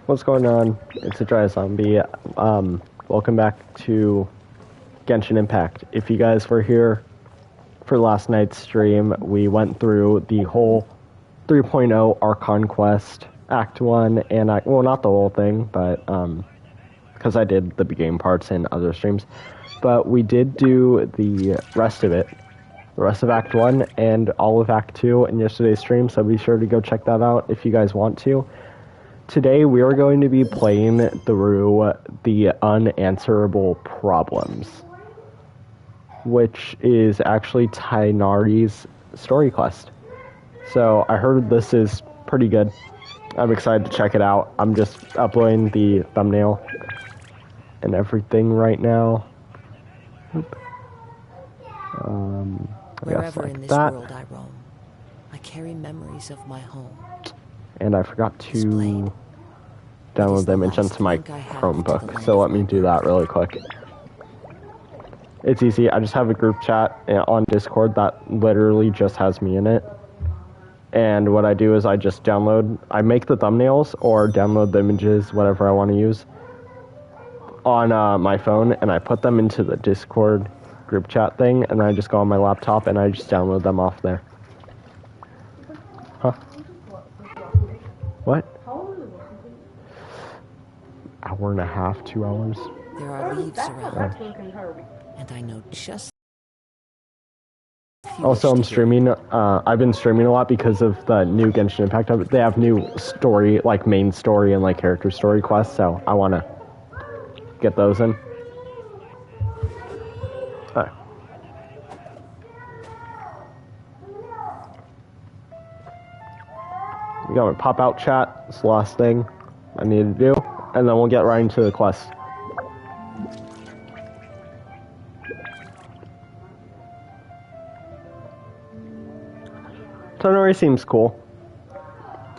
What's going on? It's a dry zombie. Welcome back to Genshin Impact. If you guys were here for last night's stream, we went through the whole 3.0 Archon quest, Act 1, and well, not the whole thing, but, because I did the beginning parts in other streams, but we did do the rest of it, the rest of Act 1 and all of Act 2 in yesterday's stream, so be sure to go check that out if you guys want to. Today we are going to be playing through the Unanswerable Problems, which is actually Tainari's story quest. So I heard this is pretty good. I'm excited to check it out. I'm just uploading the thumbnail and everything right now. Wherever in this world I roam, I carry memories of my home. And I forgot to download the image into my Chromebook, so let me do that really quick. It's easy. I just have a group chat on Discord that literally just has me in it. And what I do is I just I make the thumbnails or download the images, whatever I want to use, on my phone, and I put them into the Discord group chat thing, and then I just go on my laptop and I just download them off there. Huh? What? Hour and a half, 2 hours. There are leaves around, and I know just. Also, I'm streaming. I've been streaming a lot because of the new Genshin Impact. They have new story, like main story and like character story quests, so I want to get those in. Alright. We got my pop-out chat. It's the last thing I need to do. And then we'll get right into the quest. Tonori seems cool.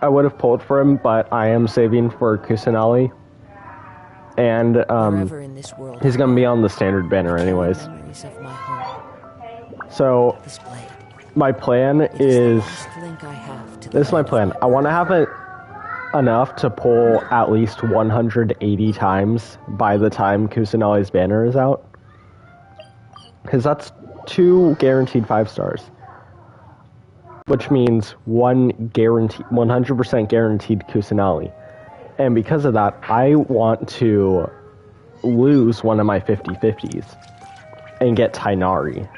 I would have pulled for him, but I am saving for Kusanali. And he's gonna be on the standard banner anyways. So my plan is this is my plan. I want to have it enough to pull at least 180 times by the time Kusanali's banner is out, because that's 2 guaranteed 5 stars, which means 100% guaranteed Kusanali. And because of that, I want to lose one of my 50/50s and get Tainari.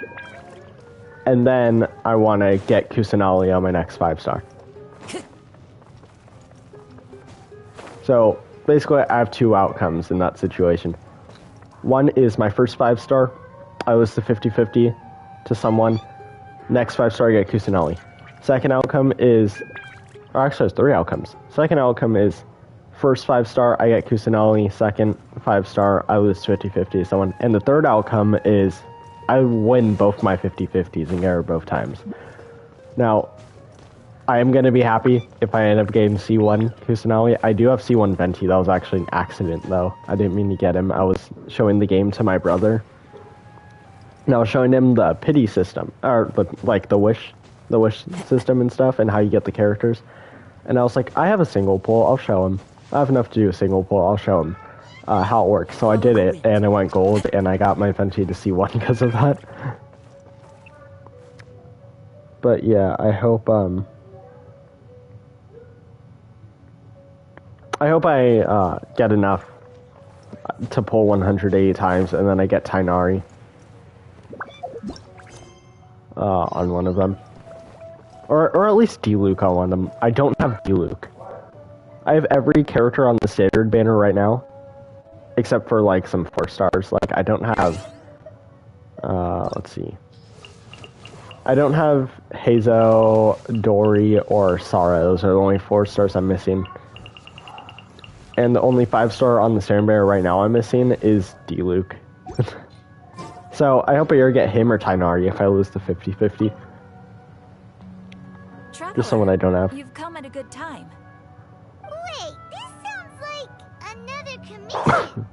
And then I want to get Kusanali on my next 5-star. So basically I have 2 outcomes in that situation. One is my first 5-star, I lose the 50/50 to someone. Next 5-star, I get Kusanali. Second outcome is, or actually there's 3 outcomes. Second outcome is first 5-star, I get Kusanali. Second 5-star, I lose 50/50 to someone. And the third outcome is I win both my 50/50s and get her both times. Now, I am going to be happy if I end up getting C1 Kusanali. I do have C1 Venti. That was actually an accident, though. I didn't mean to get him. I was showing the game to my brother. And I was showing him the pity system, or the wish system and stuff, and how you get the characters. And I was like, I have a single pull. I'll show him. I have enough to do a single pull. I'll show him how it works. So I did it, and it went gold, and I got my Venti to C1 because of that. But yeah, I hope I get enough to pull 180 times, and then I get Tainari on one of them. Or at least D-Luke on one of them. I don't have D-Luke. I have every character on the standard banner right now, except for, like, some 4-stars. Like, I don't have, let's see. I don't have Hazo, Dory, or Sara. Those are the only 4-stars I'm missing. And the only 5-star on the standard banner right now I'm missing is D-Luke. So, I hope I either get him or Tainari if I lose the 50/50. Just someone I don't have. You've come at a good time. Wait, this sounds like another commission.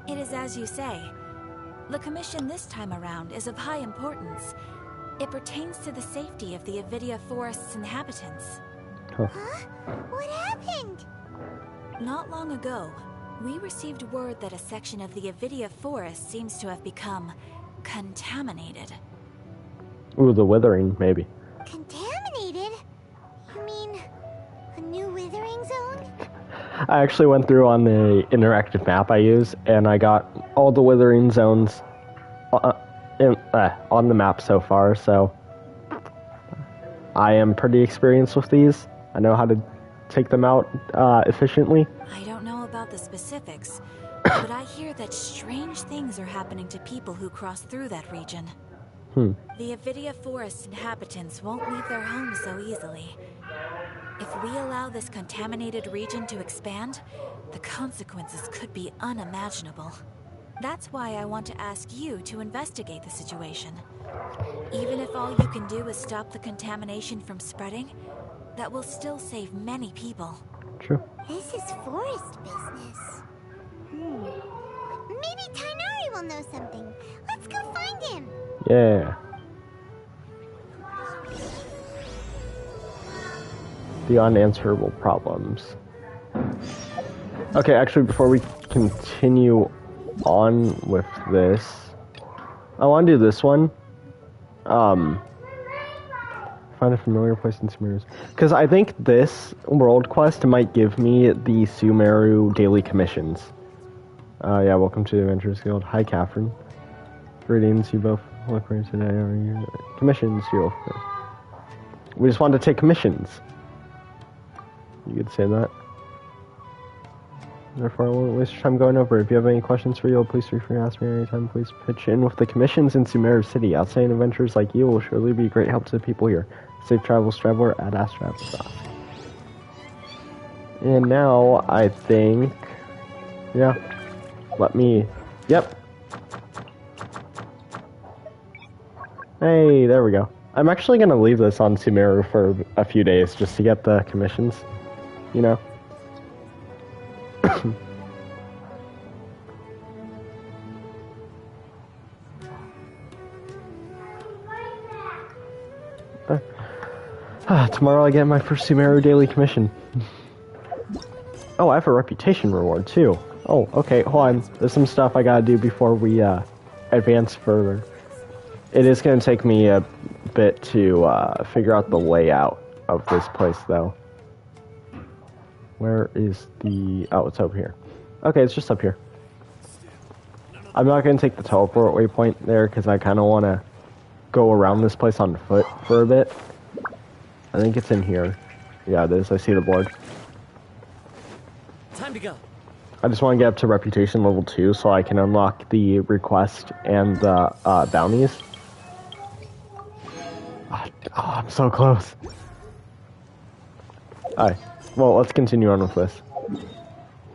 It is as you say. The commission this time around is of high importance. It pertains to the safety of the Avidia Forest's inhabitants. Huh? What happened? Not long ago, we received word that a section of the Avidia forest seems to have become contaminated. Ooh, the withering, maybe. Contaminated? You mean a new withering zone? I actually went through on the interactive map I use, and I got all the withering zones on the map so far, so I am pretty experienced with these. I know how to take them out efficiently. I don't know about the specifics, but I hear that strange things are happening to people who cross through that region. The Avidia forest inhabitants won't leave their homes so easily. If we allow this contaminated region to expand, the consequences could be unimaginable. That's why I want to ask you to investigate the situation. Even if all you can do is stop the contamination from spreading, that will still save many people. True. This is forest business. Maybe Tainari will know something. Let's go find him. Yeah. The unanswerable problems. Okay, actually, before we continue on with this, I want to do this one. Find a familiar place in Sumeru's. Because I think this world quest might give me the Sumeru daily commissions. Yeah, welcome to the Adventurers Guild. Hi, Catherine. Greetings, you both look great today. Are you? Commissions, you. We just want to take commissions. You could say that. Therefore, I won't waste your time going over. If you have any questions for you, please feel free to ask me anytime. Please pitch in with the commissions in Sumeru City. Outstanding adventurers like you will surely be a great help to the people here. Safe travels, traveler, at AskTravelSoft. And now, I think... Yeah. Let me... Yep. Hey, there we go. I'm actually going to leave this on Sumeru for a few days just to get the commissions. You know? Tomorrow I get my first Sumeru daily commission. Oh, I have a reputation reward too. Oh, okay, hold on. There's some stuff I gotta do before we advance further. It is gonna take me a bit to figure out the layout of this place though. Where is the... Oh, it's over here. Okay, it's just up here. I'm not gonna take the teleport waypoint there because I kind of want to go around this place on foot for a bit. I think it's in here. Yeah, it is. I see the board. Time to go. I just want to get up to reputation level 2 so I can unlock the request and the bounties. Oh, I'm so close. Alright. Well, let's continue on with this.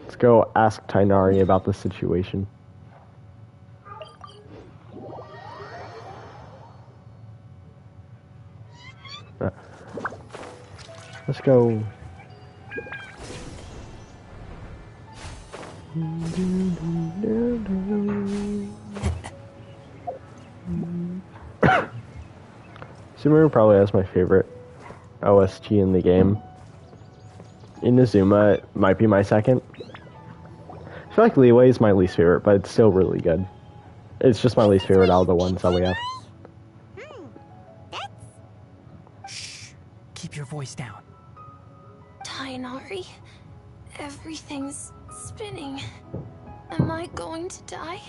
Let's go ask Tainari about the situation. Let's go. Sumeru probably has my favorite OST in the game. Inazuma might be my second. I feel like Leeway is my least favorite, but it's still really good. It's just my least favorite out of the ones that we have. Shh. Keep your voice down. Tainari, everything's spinning. Am I going to die?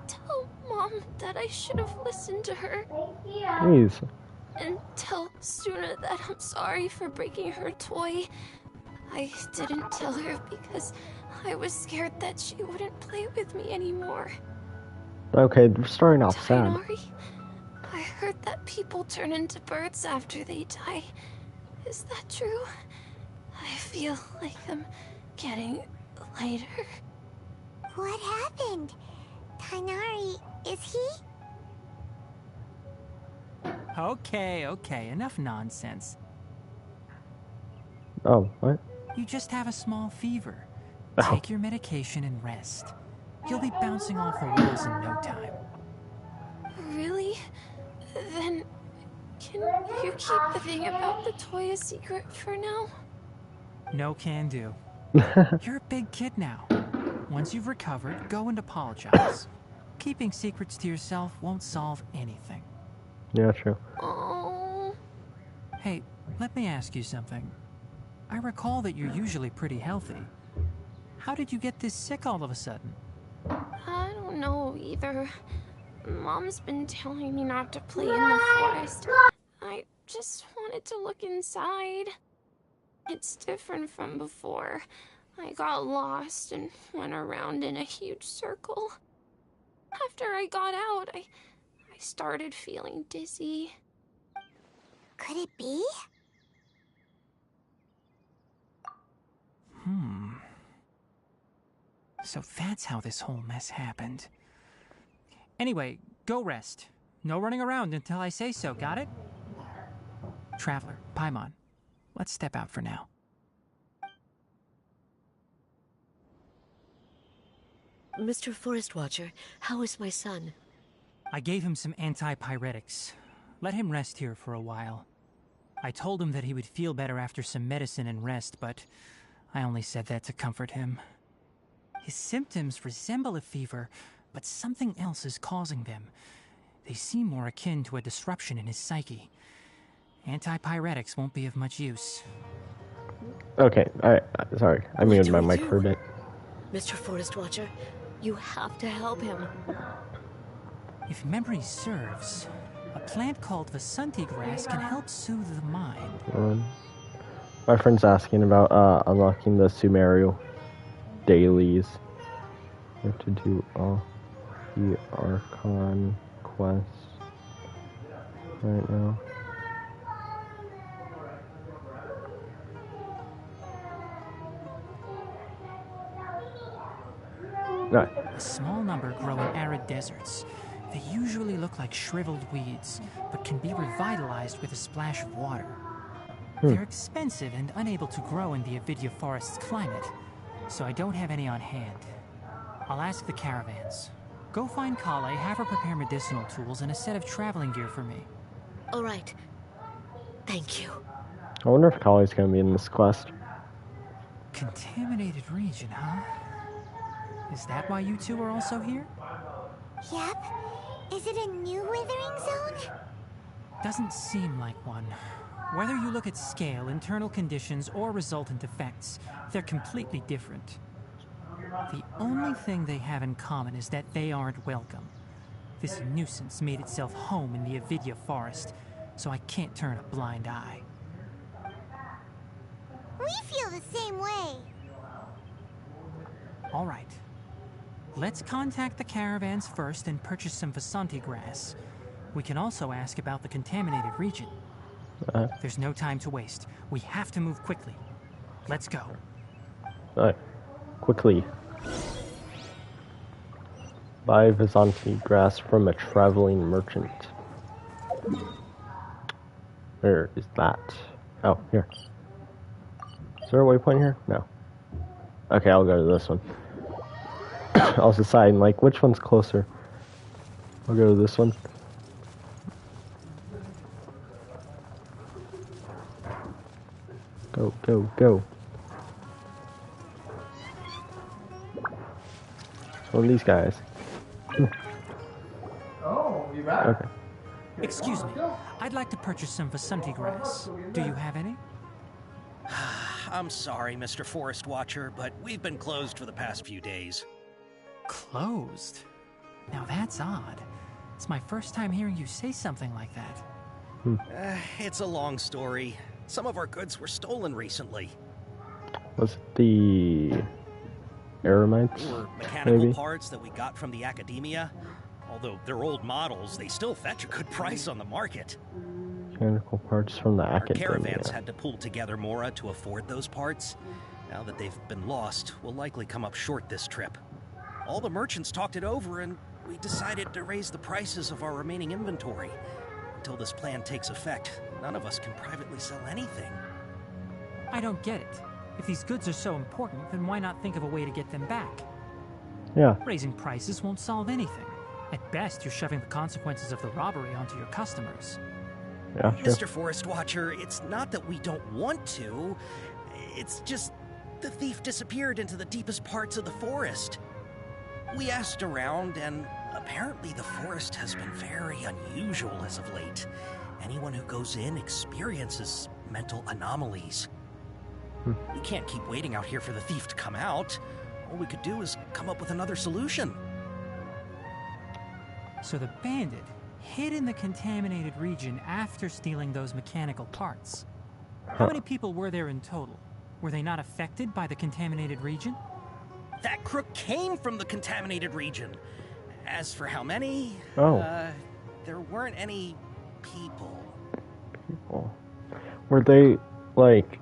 Tell Mom that I should have listened to her. Please. And tell Suna that I'm sorry for breaking her toy. I didn't tell her because I was scared that she wouldn't play with me anymore. Okay, we're starting off sad. Tainari, I heard that people turn into birds after they die. Is that true? I feel like I'm getting lighter. What happened? Tainari, is he? Okay, enough nonsense. Oh, what? You just have a small fever. Oh. Take your medication and rest. You'll be bouncing off the walls in no time. Really? Then, can you keep the thing about the toy a secret for now? No can do. You're a big kid now. Once you've recovered, go and apologize. Keeping secrets to yourself won't solve anything. Yeah, true. Oh. Hey, let me ask you something. I recall that you're usually pretty healthy. How did you get this sick all of a sudden? I don't know either. Mom's been telling me not to play in the forest. I just wanted to look inside. It's different from before. I got lost and went around in a huge circle. After I got out, I started feeling dizzy. Could it be? So that's how this whole mess happened. Anyway, go rest. No running around until I say so, got it? Traveler, Paimon, let's step out for now. Mr. Forest Watcher, how is my son? I gave him some antipyretics. Let him rest here for a while. I told him that he would feel better after some medicine and rest, but I only said that to comfort him. His symptoms resemble a fever, but something else is causing them. They seem more akin to a disruption in his psyche. Antipyretics won't be of much use. Okay, sorry. I muted my mic for a bit. Mr. Forest Watcher, you have to help him. If memory serves, a plant called Vasanti grass can help soothe the mind. My friend's asking about unlocking the Sumeru dailies. You have to do all the Archon quests right now. No. A small number grow in arid deserts. They usually look like shriveled weeds, but can be revitalized with a splash of water. They're expensive and unable to grow in the Avidia forest's climate, so I don't have any on hand. I'll ask the caravans. Go find Kale, have her prepare medicinal tools and a set of traveling gear for me. All right. Thank you. I wonder if Kali's gonna be in this quest. Contaminated region, huh? Is that why you two are also here? Yep. Is it a new withering zone? Doesn't seem like one. Whether you look at scale, internal conditions, or resultant effects, they're completely different. The only thing they have in common is that they aren't welcome. This nuisance made itself home in the Avidia forest, so I can't turn a blind eye. We feel the same way. All right. Let's contact the caravans first and purchase some Vasanti grass. We can also ask about the contaminated region. There's no time to waste. We have to move quickly. Let's go. Alright. Quickly. Buy Vasanti grass from a traveling merchant. Where is that? Oh, here. Is there a waypoint here? No. Okay, I'll go to this one. I was deciding, like, which one's closer. I'll go to this one. Go, go, go. One of these guys. Oh, you back? Okay. Excuse me. I'd like to purchase some Vasanti grass. Do you have any? I'm sorry, Mr. Forest Watcher, but we've been closed for the past few days. Closed? Now that's odd. It's my first time hearing you say something like that. It's a long story. Some of our goods were stolen recently. Was it the Aramites? They were mechanical maybe? parts that we got from the academia. Although they're old models, they still fetch a good price on the market. Mechanical parts from the Our academia. caravans had to pull together Mora to afford those parts. Now that they've been lost, we'll likely come up short this trip. All the merchants talked it over, and we decided to raise the prices of our remaining inventory. Until this plan takes effect, none of us can privately sell anything. I don't get it. If these goods are so important, then why not think of a way to get them back? Yeah. Raising prices won't solve anything. At best, you're shoving the consequences of the robbery onto your customers. Yeah, sure. Mr. Forest Watcher, it's not that we don't want to. It's just the thief disappeared into the deepest parts of the forest. We asked around, and apparently the forest has been very unusual as of late. Anyone who goes in experiences mental anomalies. We can't keep waiting out here for the thief to come out. All we could do is come up with another solution. So the bandit hid in the contaminated region after stealing those mechanical parts. How many people were there in total? Were they not affected by the contaminated region? That crook came from the contaminated region. As for how many, there weren't any people. People. Were they, like...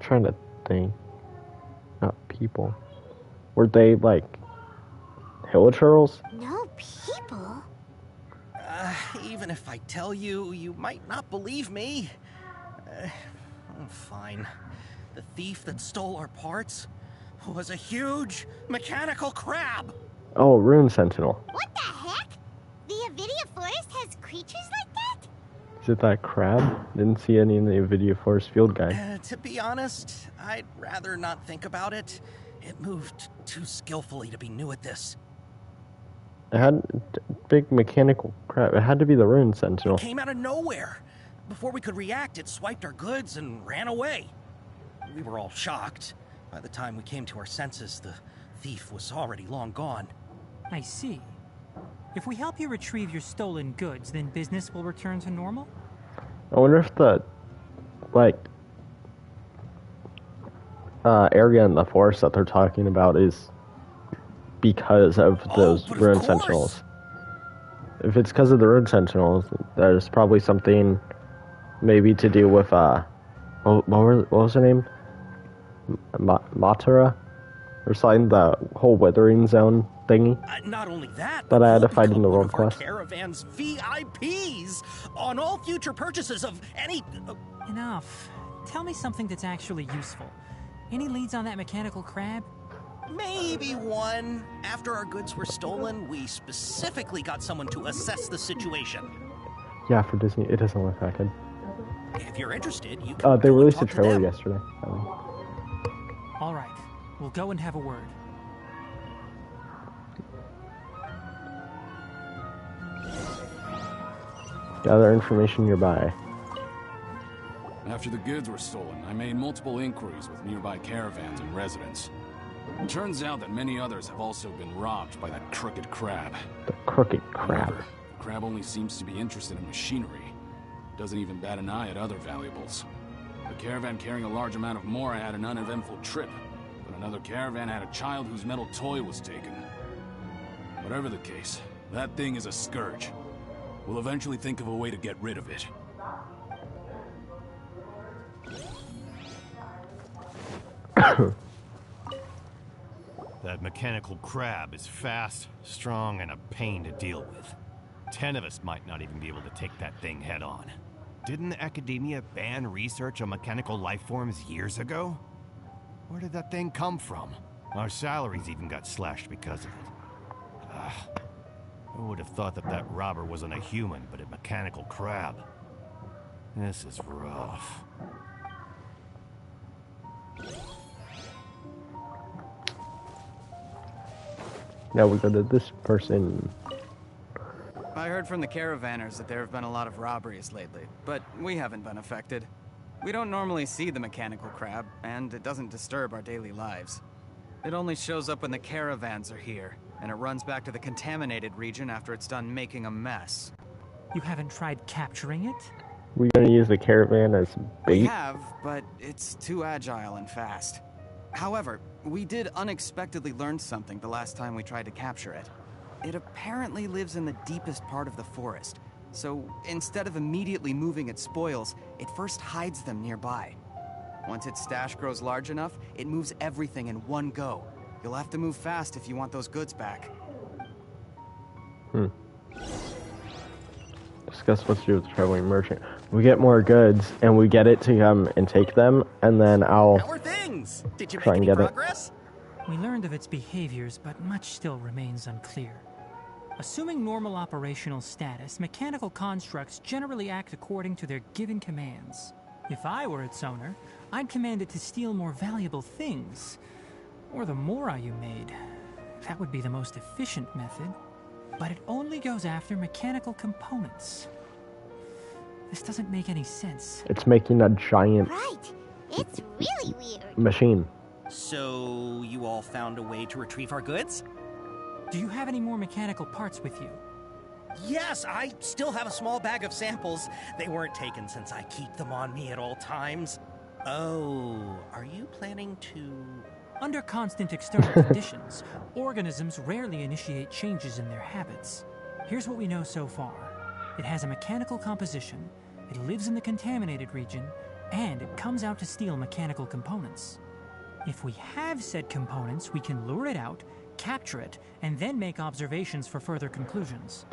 Trying to think. Not people. Were they, like, hillagers? No people? Even if I tell you, you might not believe me. Fine. The thief that stole our parts was a huge mechanical crab. Oh, Rune Sentinel. What the heck? The Avidia Forest has creatures like that? Is it that crab? Didn't see any in the Avidia Forest field guide. To be honest, I'd rather not think about it. It moved too skillfully to be new at this. It had big mechanical crab. It had to be the Rune Sentinel. It came out of nowhere. Before we could react, it swiped our goods and ran away. We were all shocked. By the time we came to our senses, the thief was already long gone. I see. If we help you retrieve your stolen goods, then business will return to normal? I wonder if the, like, area in the forest that they're talking about is because of those Rune Sentinels. If it's because of the Rune Sentinels, there's probably something maybe to do with, what was her name? Matara? Or something, the whole Withering Zone thingy. Not only that, I had to fight in the world quest. Caravan's VIPs on all future purchases of any... Enough. Tell me something that's actually useful. Any leads on that mechanical crab? Maybe one. After our goods were stolen, we specifically got someone to assess the situation. Yeah, for Disney, it doesn't look that good. If you're interested, you can they go released a and talk to trailer them. yesterday. All right. We'll go and have a word. Gather information nearby. After the goods were stolen, I made multiple inquiries with nearby caravans and residents. It turns out that many others have also been robbed by that crooked crab. The crooked crab. However, the crab only seems to be interested in machinery. Doesn't even bat an eye at other valuables. A caravan carrying a large amount of mora had an uneventful trip, but another caravan had a child whose metal toy was taken. Whatever the case, that thing is a scourge. We'll eventually think of a way to get rid of it. That mechanical crab is fast, strong, and a pain to deal with. 10 of us might not even be able to take that thing head on. Didn't academia ban research on mechanical life forms years ago? Where did that thing come from? Our salaries even got slashed because of it. Who would have thought that that robber wasn't a human, but a mechanical crab? This is rough. Now we go to this person. I heard from the caravanners that there have been a lot of robberies lately, but we haven't been affected. We don't normally see the mechanical crab, and it doesn't disturb our daily lives. It only shows up when the caravans are here, and it runs back to the contaminated region after it's done making a mess. You haven't tried capturing it? We're gonna use the caravan as bait? We have, but it's too agile and fast. However, we did unexpectedly learn something the last time we tried to capture it. It apparently lives in the deepest part of the forest, so instead of immediately moving its spoils, it first hides them nearby. Once its stash grows large enough, it moves everything in one go. You'll have to move fast if you want those goods back. Discuss what to do with the traveling merchant. We get more goods, and we get it to come and take them, and then I'll How are things? Did you try make and any get it. progress? We learned of its behaviors, but much still remains unclear. Assuming normal operational status, mechanical constructs generally act according to their given commands. If I were its owner, I'd command it to steal more valuable things. Or the Mora you made. That would be the most efficient method. But it only goes after mechanical components. This doesn't make any sense. It's making a giant Right. It's really weird. machine. So, you all found a way to retrieve our goods? Do you have any more mechanical parts with you? Yes, I still have a small bag of samples. They weren't taken since I keep them on me at all times. Oh, are you planning to... Under constant external conditions, organisms rarely initiate changes in their habits. Here's what we know so far. It has a mechanical composition, it lives in the contaminated region, and it comes out to steal mechanical components. If we have said components, we can lure it out, capture it, and then make observations for further conclusions.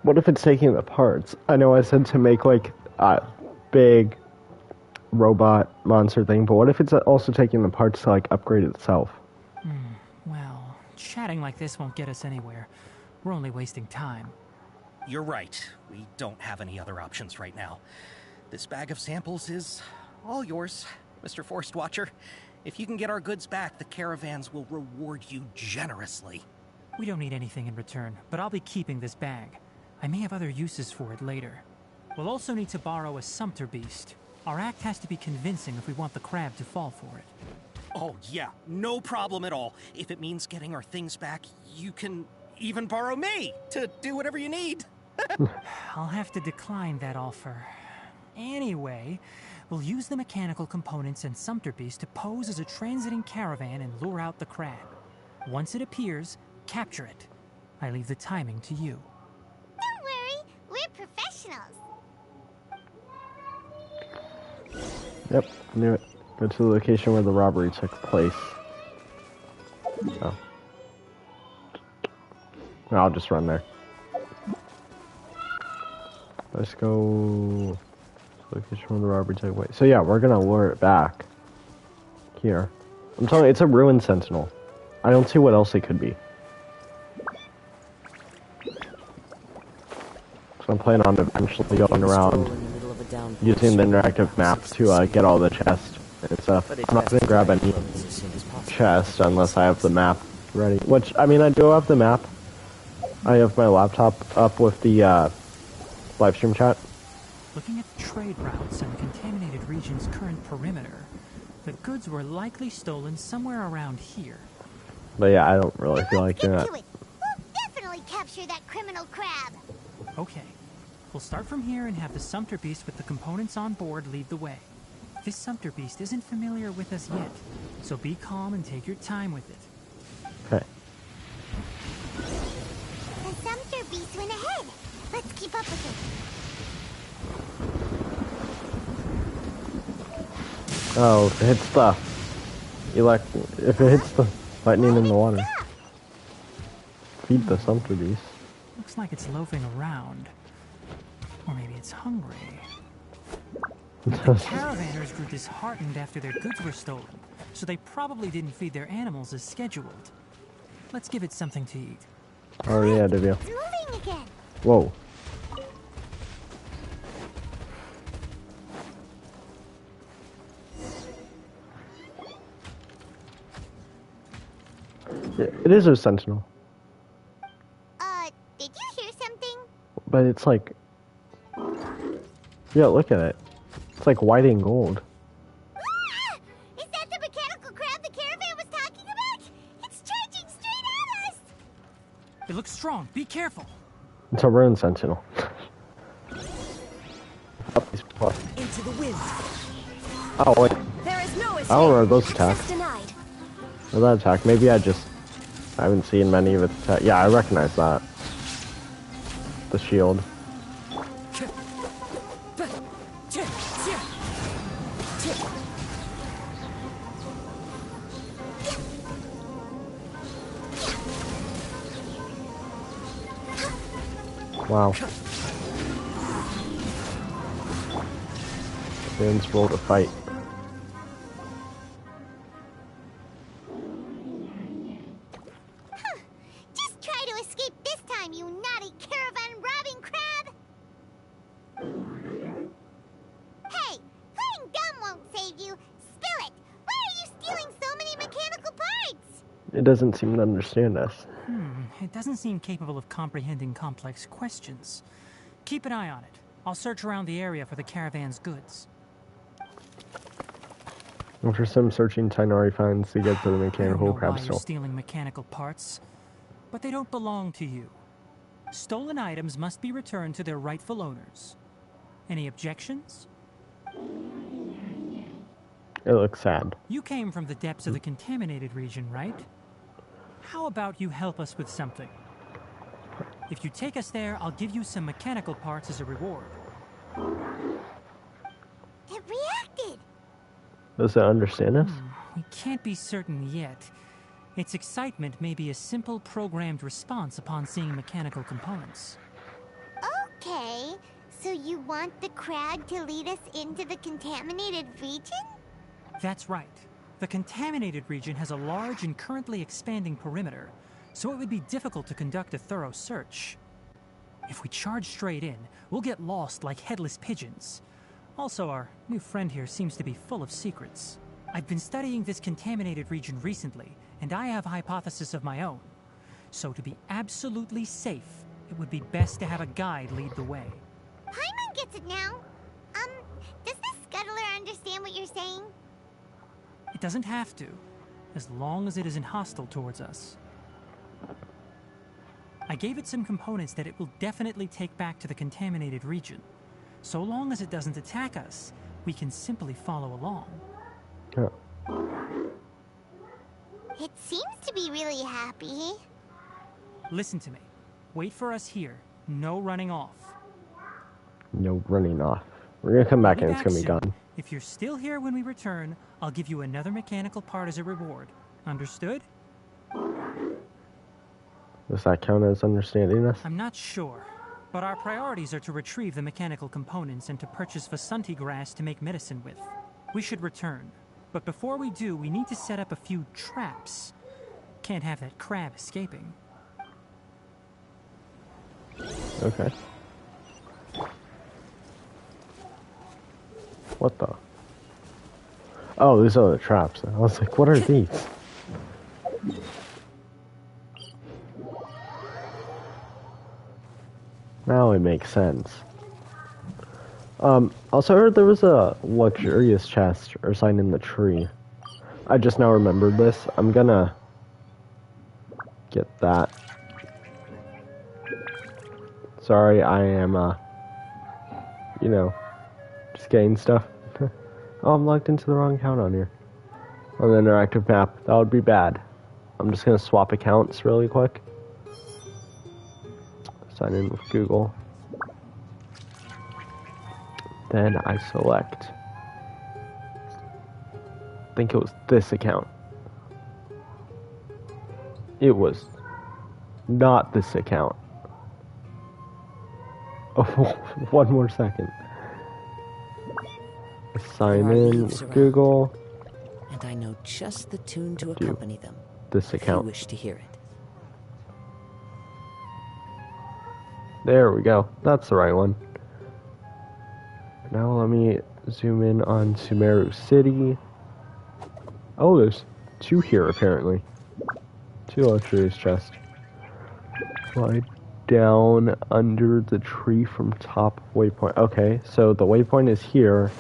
What if it's taking the parts? I know I said to make like a big robot monster thing, but what if it's also taking the parts to like upgrade itself? Well, chatting like this won't get us anywhere. We're only wasting time. You're right. We don't have any other options right now. This bag of samples is all yours, Mr. Forest Watcher. If you can get our goods back, the caravans will reward you generously. We don't need anything in return, but I'll be keeping this bag. I may have other uses for it later. We'll also need to borrow a sumpter beast. Our act has to be convincing if we want the crab to fall for it. Oh, yeah, no problem at all. If it means getting our things back, you can even borrow me to do whatever you need. I'll have to decline that offer. Anyway, we'll use the mechanical components and sumpter beast to pose as a transiting caravan and lure out the crab. Once it appears, capture it. I leave the timing to you. Don't worry, we're professionals. Yep, knew it. Go to the location where the robbery took place. Oh. No, I'll just run there. Let's go... Location where the robbery took place. So yeah, we're gonna lure it back. Here. I'm telling you, it's a ruined sentinel. I don't see what else it could be. So I'm planning on eventually going around using the interactive map to get all the chests and stuff. I'm not going to grab any chests unless I have the map ready. Which, I mean, I do have the map. I have my laptop up with the live stream chat. Looking at the trade routes and the contaminated region's current perimeter, the goods were likely stolen somewhere around here. But yeah, I don't really feel like doing that. We'll definitely capture that criminal crab. Okay. We'll start from here and have the sumpter beast with the components on board lead the way. This sumpter beast isn't familiar with us yet, so be calm and take your time with it. Okay. The sumpter beast went ahead. Let's keep up with it. Oh, if it hits the... if it hits the lightning in the water. Feed the sumpter beast. Looks like it's loafing around. Or maybe it's hungry. The caravanners grew disheartened after their goods were stolen, so they probably didn't feed their animals as scheduled. Let's give it something to eat. Oh yeah, W. It's moving again. Whoa. Yeah, it is a sentinel. Did you hear something? But it's like... Yeah, look at it. It's like white and gold. Ah! Is that the mechanical crab the caravan was talking about? It's charging straight at us! It looks strong. Be careful. It's a ruined sentinel. Into the wind. Oh, wait. There is no escape. I don't know those attacks. Access denied. Or that attack. Maybe I haven't seen many of its attacks. Yeah, I recognize that. The shield. Wow. Fans roll to fight. Just try to escape this time, you It doesn't seem to understand us. It doesn't seem capable of comprehending complex questions. Keep an eye on it. I'll search around the area for the caravan's goods. After some searching, Tainari finds to get to the mechanical crab Why you're store. stealing mechanical parts, but they don't belong to you. Stolen items must be returned to their rightful owners. Any objections? It looks sad. You came from the depths of the contaminated region, right? How about you help us with something? If you take us there, I'll give you some mechanical parts as a reward. It reacted! Does it understand us? We can't be certain yet. Its excitement may be a simple programmed response upon seeing mechanical components. Okay, so you want the crab to lead us into the contaminated region? That's right. The contaminated region has a large and currently expanding perimeter, so it would be difficult to conduct a thorough search. If we charge straight in, we'll get lost like headless pigeons. Also, our new friend here seems to be full of secrets. I've been studying this contaminated region recently, and I have a hypothesis of my own. So to be absolutely safe, it would be best to have a guide lead the way. Paimon gets it now. Does the scuttler understand what you're saying? It doesn't have to, as long as it isn't hostile towards us. I gave it some components that it will definitely take back to the contaminated region. So long as it doesn't attack us, we can simply follow along. Yeah. It seems to be really happy. Listen to me. Wait for us here. No running off. No running off. We're gonna come back I'll and it's gonna be soon. gone. If you're still here when we return, I'll give you another mechanical part as a reward. Understood? Does that count as understanding us? I'm not sure, but our priorities are to retrieve the mechanical components and to purchase Vasanti grass to make medicine with. We should return, but before we do, we need to set up a few traps. Can't have that crab escaping. Okay. What the? Oh, these are the traps. I was like, what are these? Now it makes sense. Also heard there was a luxurious chest or sign in the tree. I just now remembered this. I'm gonna get that. Sorry, I am, you know, just getting stuff. Oh, I'm logged into the wrong account on here. On the interactive map. That would be bad. I'm just gonna swap accounts really quick. Sign in with Google. Then I select. I think it was this account. It was not this account. Oh, one more second. Sign There are in leaves with around, Google. and I know just the tune to Do accompany them. this If you account. wish to hear it. There we go. That's the right one. Now let me zoom in on Sumeru City. Oh, there's two here apparently. Two luxurious chests. Slide down under the tree from top waypoint. Okay, so the waypoint is here,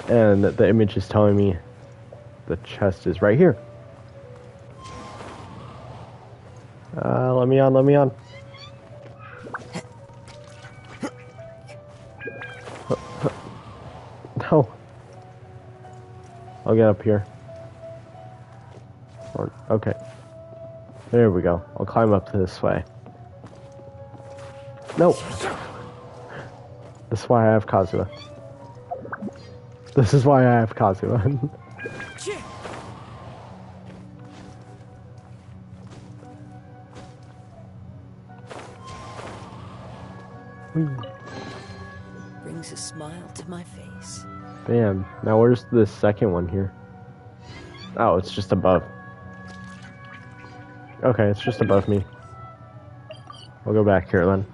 and the image is telling me the chest is right here. Let me on, let me on. No. I'll get up here. Okay. There we go. I'll climb up this way. No. This is why I have Kazuha. This is why I have Kazuha. Whee. Brings a smile to my face. Bam. Now where's the second one here? Oh, it's just above. Okay, it's just above me. We'll go back here then.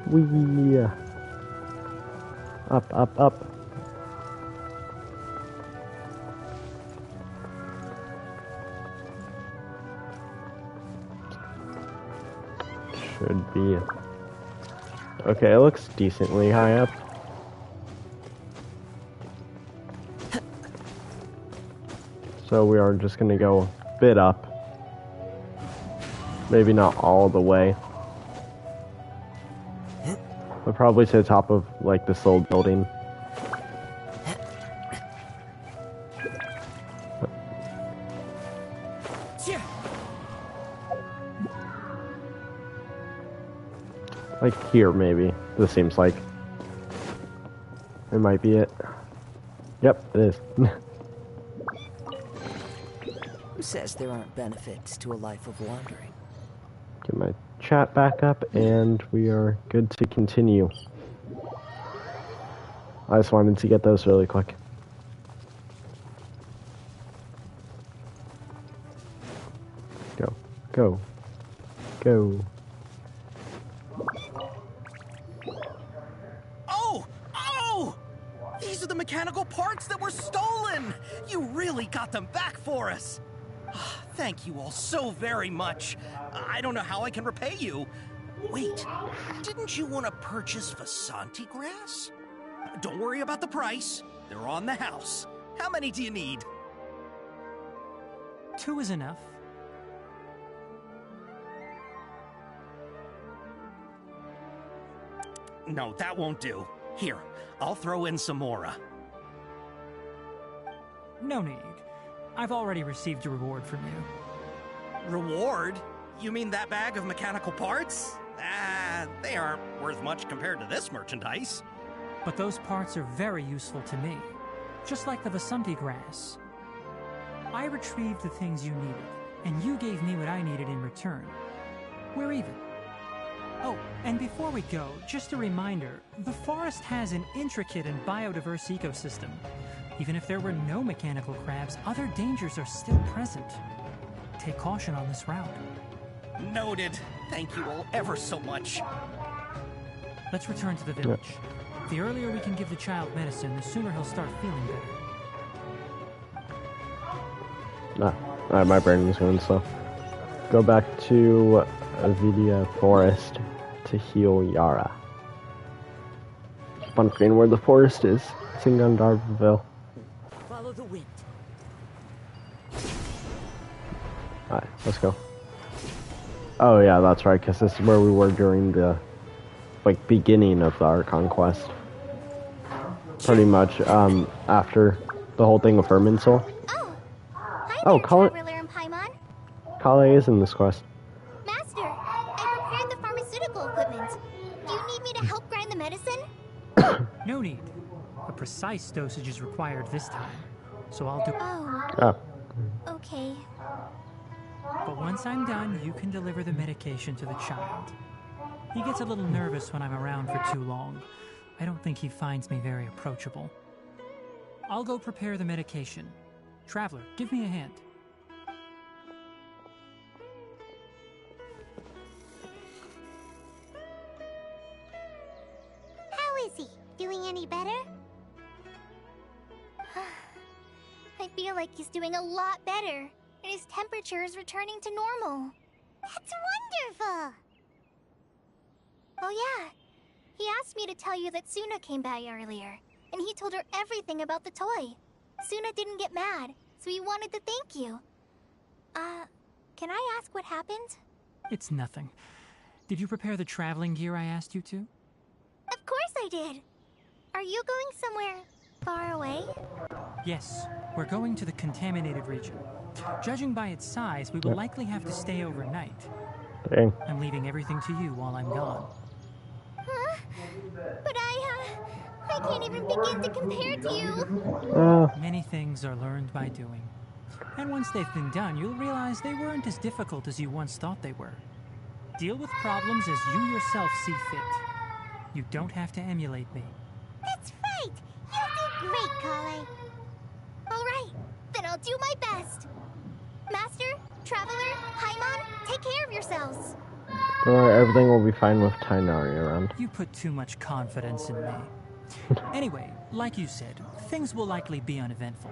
Wee. Up, up, up. should be... Okay, it looks decently high up. So we are just gonna go a bit up. Maybe not all the way. But probably to the top of, like, this old building. Like here, maybe. This seems like it might be it. Yep, it is. Who says there aren't benefits to a life of wandering? Get my chat back up, and we are good to continue. I just wanted to get those really quick. Go, go, go. These are the mechanical parts that were stolen! You really got them back for us! Thank you all so very much. I don't know how I can repay you. Wait, didn't you want to purchase Vasanti grass? Don't worry about the price. They're on the house. How many do you need? 2 is enough. No, that won't do. Here, I'll throw in some more. No need. I've already received a reward from you. Reward? You mean that bag of mechanical parts? They aren't worth much compared to this merchandise. But those parts are very useful to me. Just like the Vasanti grass. I retrieved the things you needed, and you gave me what I needed in return. We're even. Oh, and before we go, just a reminder, the forest has an intricate and biodiverse ecosystem. Even if there were no mechanical crabs, other dangers are still present. Take caution on this route. Noted. Thank you all ever so much. Let's return to the village. The earlier we can give the child medicine, the sooner he'll start feeling better. My brain was going slow. Go back to Avidia Forest to heal Yara. Keep on screen where the forest is. It's in Gandharville. Follow the wind. Alright, let's go. Oh yeah, that's right, because this is where we were during the, like, beginning of our conquest. Pretty much, after the whole thing with Verminsoul. Oh, Traveler and Paimon. Kale is in this quest. Master, I prepared the pharmaceutical equipment. Do you need me to help grind the medicine? No need. A precise dosage is required this time, so I'll do... Oh. Okay. But once I'm done, you can deliver the medication to the child. He gets a little nervous when I'm around for too long. I don't think he finds me very approachable. I'll go prepare the medication. Traveler, give me a hand. How is he? Doing any better? I feel like he's doing a lot better, and his temperature is returning to normal. That's wonderful! Oh yeah, he asked me to tell you that Suna came by earlier, and he told her everything about the toy. Suna didn't get mad, so he wanted to thank you. Can I ask what happened? It's nothing. Did you prepare the traveling gear I asked you to? Of course I did! Are you going somewhere far away? Yes, we're going to the contaminated region. Judging by its size, we will likely have to stay overnight. Dang. I'm leaving everything to you while I'm gone. Huh? But I can't even begin to compare to you. Many things are learned by doing. And once they've been done, you'll realize they weren't as difficult as you once thought they were. Deal with problems as you yourself see fit. You don't have to emulate me. That's right! You'll do great, Kale. Alright, then I'll do my best. Master, Traveler, Paimon, take care of yourselves. Don't worry, everything will be fine with Tainari around. You put too much confidence in me. Anyway, like you said, things will likely be uneventful.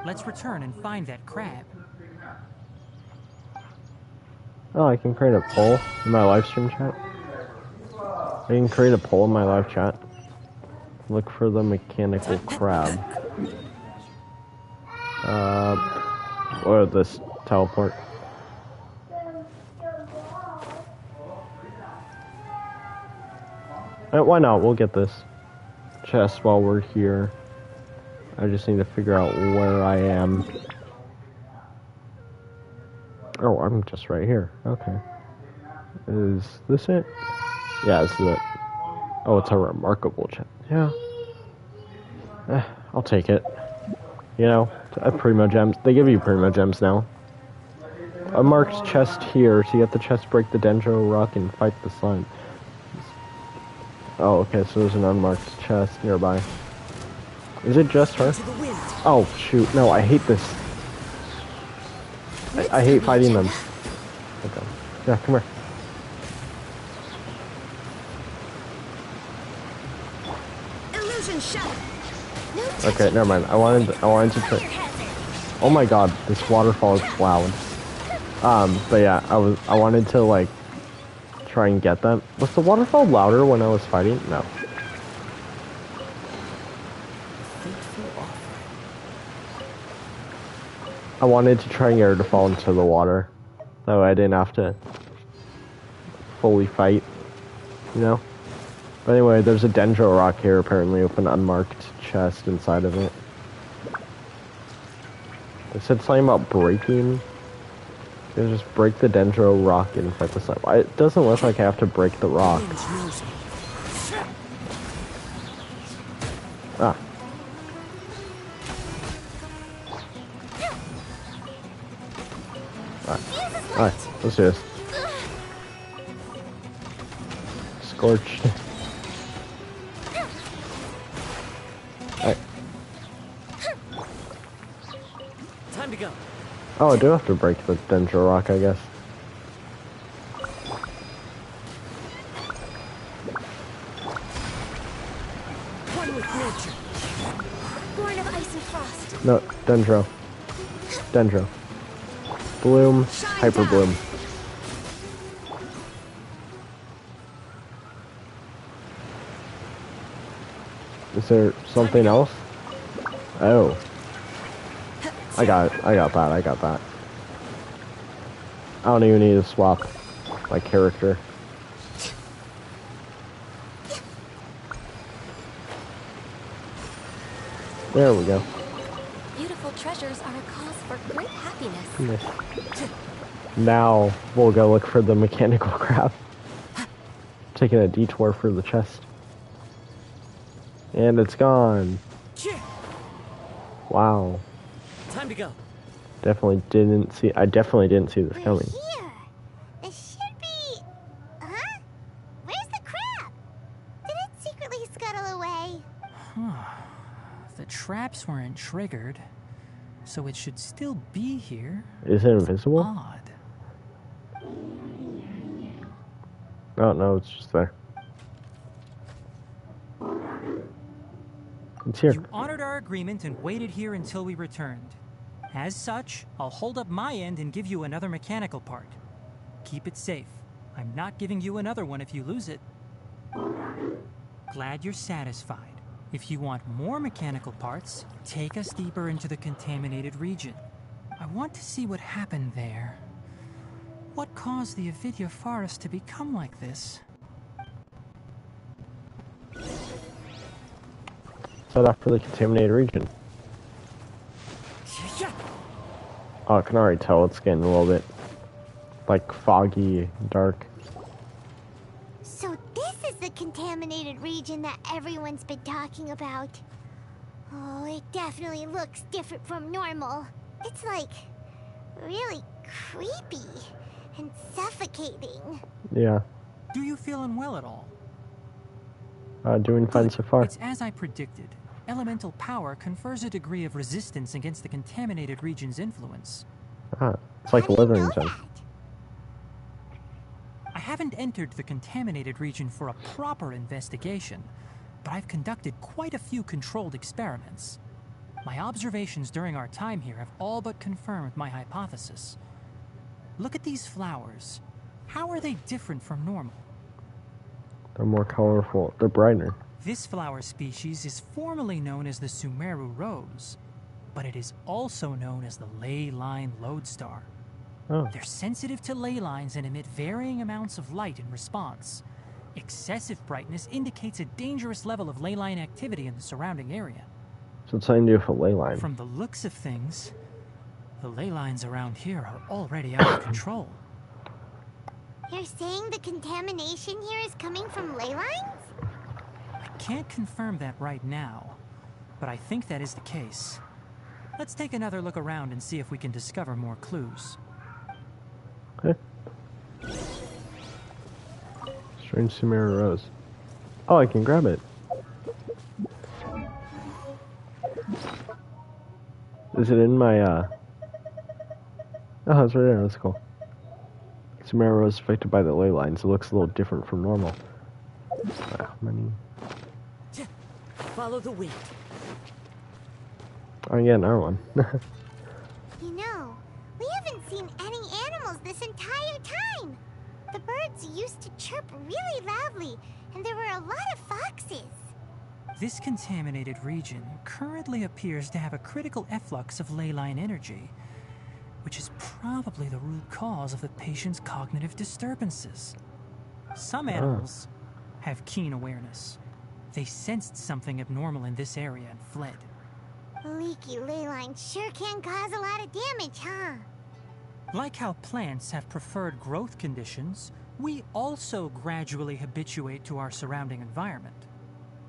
Let's return and find that crab. Oh, I can create a poll in my live stream chat. I can create a poll in my live chat. Look for the mechanical crab. Or this teleport. Why not? We'll get this chest while we're here. I just need to figure out where I am. Oh, I'm just right here. Okay. Is this it? Yeah, this is it. Oh, it's a remarkable chest. Yeah. I'll take it. You know, primo gems. They give you primo gems now. A marked chest here, so you have the chest, break the dendro rock, and fight the slime. Oh, okay, so there's an unmarked chest nearby. Is it just her? Oh, shoot. No, I hate this. I hate fighting them. Okay. Yeah, come here. Okay, never mind. I wanted to try. Oh my god, this waterfall is loud. But yeah, I wanted to like try and get them. Was the waterfall louder when I was fighting? No. I wanted to try and get her to fall into the water. That way I didn't have to fully fight, you know? But anyway, there's a dendro rock here apparently with an unmarked chest inside of it. It said something about breaking. You just break the dendro rock and fight the slime. It doesn't look like I have to break the rock. Ah. Alright, let's do this. Scorched. Alright. Time to go. Oh, I do have to break the dendro rock, I guess. One with nature. Born of ice and frost. No, dendro. Dendro. Bloom, hyper bloom. Is there something else? Oh. I got that. I don't even need to swap my character. There we go. Beautiful treasures are a cause for great happiness. Yes. Now we'll go look for the mechanical crab. Taking a detour for the chest. And it's gone. Wow. Time to go. I definitely didn't see this coming. Here. It should be... Huh? Where's the crab? Did it secretly scuttle away? The traps weren't triggered, so it should still be here. Is it invisible? Odd. Oh no, it's just there. It's here. You honored our agreement and waited here until we returned. As such, I'll hold up my end and give you another mechanical part. Keep it safe. I'm not giving you another one if you lose it. Glad you're satisfied. If you want more mechanical parts, take us deeper into the contaminated region. I want to see what happened there. What caused the Avidya forest to become like this? Set off for the contaminated region. Oh, I can already tell it's getting a little bit, like, foggy, dark. So this is the contaminated region that everyone's been talking about. Oh, it definitely looks different from normal. It's like really creepy and suffocating. Yeah. Do you feel unwell at all? Doing fine so far. It's as I predicted. Elemental power confers a degree of resistance against the contaminated region's influence. Ah, it's like living gem. I haven't entered the contaminated region for a proper investigation, but I've conducted quite a few controlled experiments. My observations during our time here have all but confirmed my hypothesis. Look at these flowers. How are they different from normal? They're more colorful. They're brighter. This flower species is formally known as the Sumeru rose, but it is also known as the ley line lodestar. Oh. They're sensitive to ley lines and emit varying amounts of light in response. Excessive brightness indicates a dangerous level of ley line activity in the surrounding area. So it's something to do with a ley line. From the looks of things, the ley lines around here are already out of control. You're saying the contamination here is coming from ley lines? I can't confirm that right now, but I think that is the case. Let's take another look around and see if we can discover more clues. Okay. Strange Sumeru rose. Oh, I can grab it. Is it in my, Oh, it's right there. That's cool. Sumeru rose affected by the ley lines. It looks a little different from normal. How many? Follow the wind. Oh, yeah, another one. You know, we haven't seen any animals this entire time. The birds used to chirp really loudly, and there were a lot of foxes. This contaminated region currently appears to have a critical efflux of ley line energy, which is probably the root cause of the patient's cognitive disturbances. Some animals have keen awareness. They sensed something abnormal in this area and fled. Leaky ley lines sure can cause a lot of damage, huh? Like how plants have preferred growth conditions, we also gradually habituate to our surrounding environment.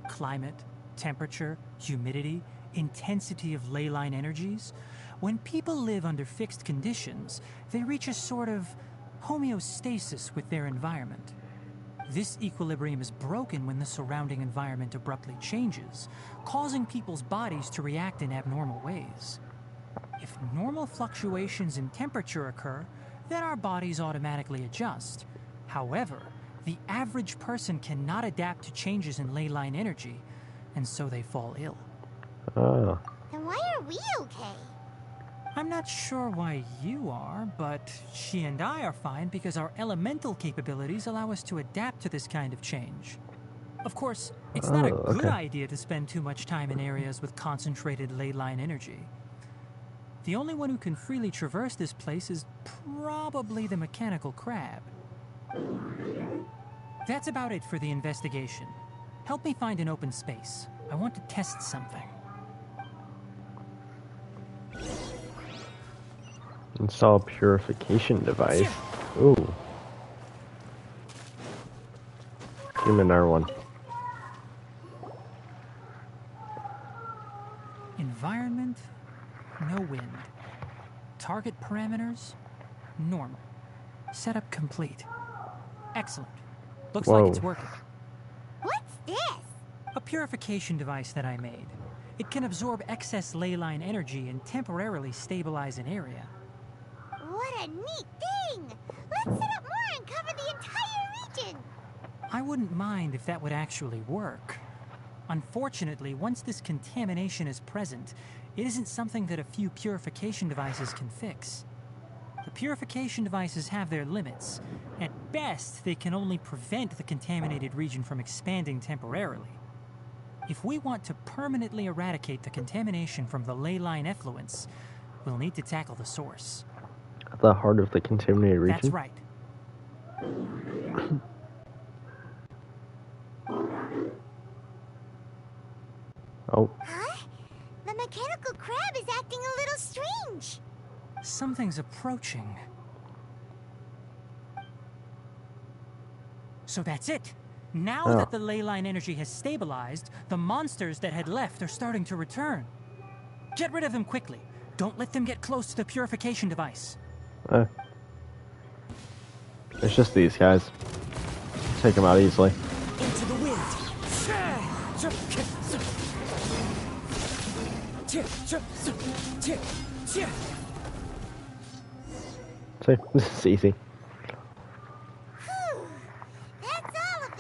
Climate, temperature, humidity, intensity of ley line energies. When people live under fixed conditions, they reach a sort of homeostasis with their environment. This equilibrium is broken when the surrounding environment abruptly changes, causing people's bodies to react in abnormal ways. If normal fluctuations in temperature occur, then our bodies automatically adjust. However, the average person cannot adapt to changes in ley line energy, and so they fall ill. Oh. Then why are we okay? I'm not sure why you are, but she and I are fine because our elemental capabilities allow us to adapt to this kind of change. Of course, it's not a good idea to spend too much time in areas with concentrated ley line energy. The only one who can freely traverse this place is probably the mechanical crab. That's about it for the investigation. Help me find an open space. I want to test something. Install purification device. Ooh. Give me another one. Environment, no wind. Target parameters, normal. Setup complete. Excellent. Looks like it's working. What's this? A purification device that I made. It can absorb excess ley line energy and temporarily stabilize an area. What a neat thing! Let's set up more and cover the entire region! I wouldn't mind if that would actually work. Unfortunately, once this contamination is present, it isn't something that a few purification devices can fix. The purification devices have their limits. At best, they can only prevent the contaminated region from expanding temporarily. If we want to permanently eradicate the contamination from the ley line effluents, we'll need to tackle the source. At the heart of the contaminated region? That's right. Oh. Huh? The mechanical crab is acting a little strange. Something's approaching. So that's it. Now that the ley line energy has stabilized, the monsters that had left are starting to return. Get rid of them quickly. Don't let them get close to the purification device. It's just these guys. Take them out easily. Into the wind. See, this is easy. Whew. That's all of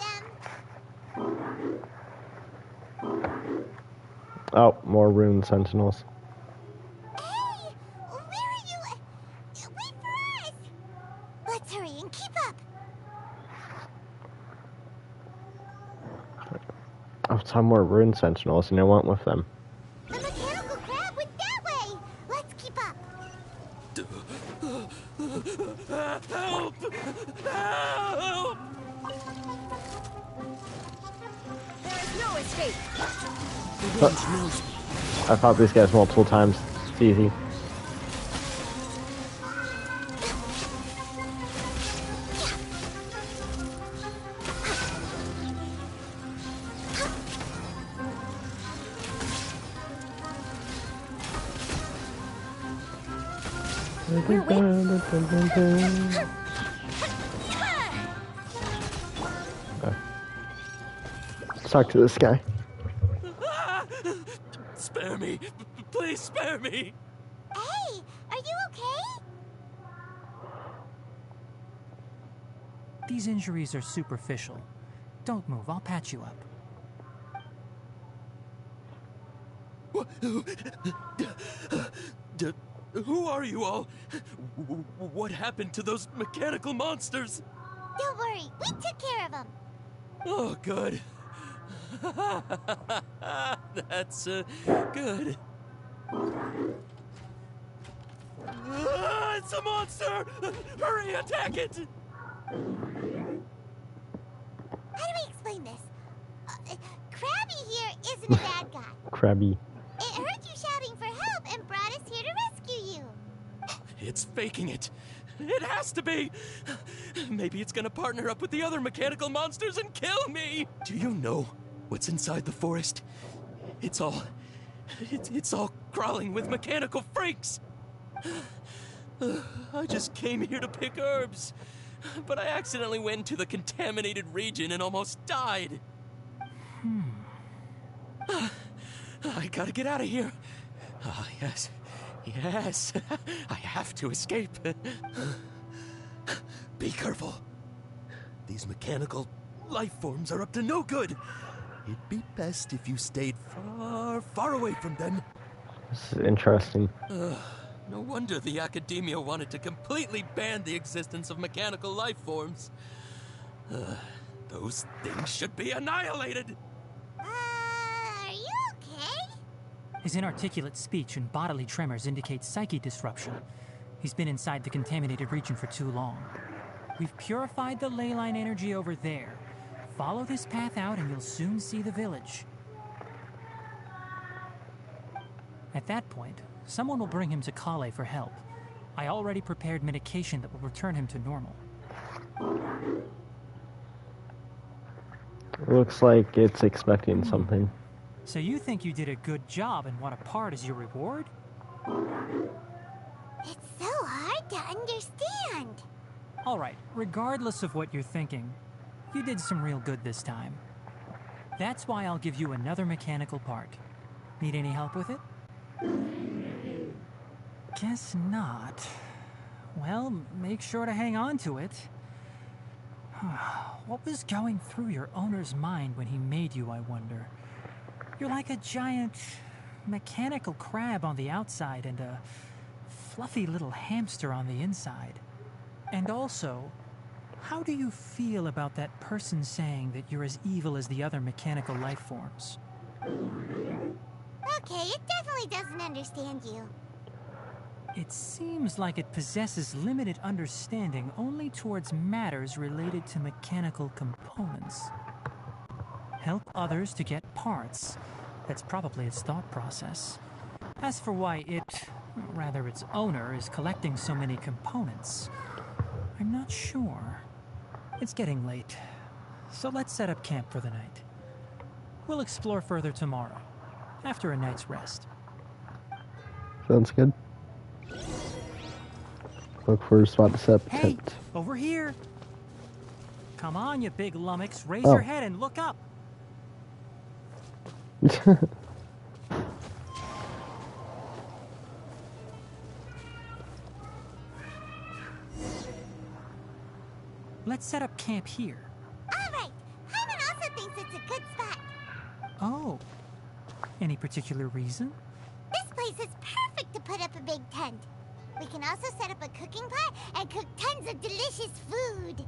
them. Oh, more rune sentinels. Hey! Where are you? Wait for us! Oh, some more rune sentinels, and I went with them. The mechanical crab went that way! Let's keep up! Help! Help! There's no escape. I fought these guys multiple times. It's easy. Let's talk to this guy. Spare me. Please spare me. Hey, are you okay? These injuries are superficial. Don't move, I'll patch you up. Who are you all? What happened to those mechanical monsters? Don't worry, we took care of them. Oh, good. That's good. It's a monster! Hurry, attack it! How do we explain this? Krabby here isn't a bad guy. Krabby. It heard you shouting for help and brought us here to rescue you. It's faking it. It has to be. Maybe it's gonna partner up with the other mechanical monsters and kill me. Do you know what's inside the forest? It's all crawling with mechanical freaks. I just came here to pick herbs, but I accidentally went into the contaminated region and almost died. I gotta get out of here. Ah, yes. Yes. I have to escape. Be careful. These mechanical life forms are up to no good. It'd be best if you stayed far, far away from them. This is interesting. No wonder the academia wanted to completely ban the existence of mechanical life forms. Those things should be annihilated. Are you okay? His inarticulate speech and bodily tremors indicate psyche disruption. He's been inside the contaminated region for too long. We've purified the ley line energy over there. Follow this path out and you'll soon see the village. At that point, someone will bring him to Kale for help. I already prepared medication that will return him to normal. Looks like it's expecting something. So you think you did a good job and want a part as your reward? It's so hard to understand. Alright, regardless of what you're thinking, you did some real good this time. That's why I'll give you another mechanical part. Need any help with it? Guess not. Well, make sure to hang on to it. What was going through your owner's mind when he made you, I wonder? You're like a giant mechanical crab on the outside and a fluffy little hamster on the inside. And also, how do you feel about that person saying that you're as evil as the other mechanical life forms? Okay, it definitely doesn't understand you. It seems like it possesses limited understanding only towards matters related to mechanical components. Help others to get parts. That's probably its thought process. As for why its owner, is collecting so many components, I'm not sure. It's getting late, so let's set up camp for the night. We'll explore further tomorrow, after a night's rest. Sounds good. Look for a spot to set up a tent. Over here! Come on, you big lummox, raise your head and look up! Let's set up camp here. Alright, Hyman also thinks it's a good spot. Oh. Any particular reason? This place is perfect to put up a big tent. We can also set up a cooking pot and cook tons of delicious food.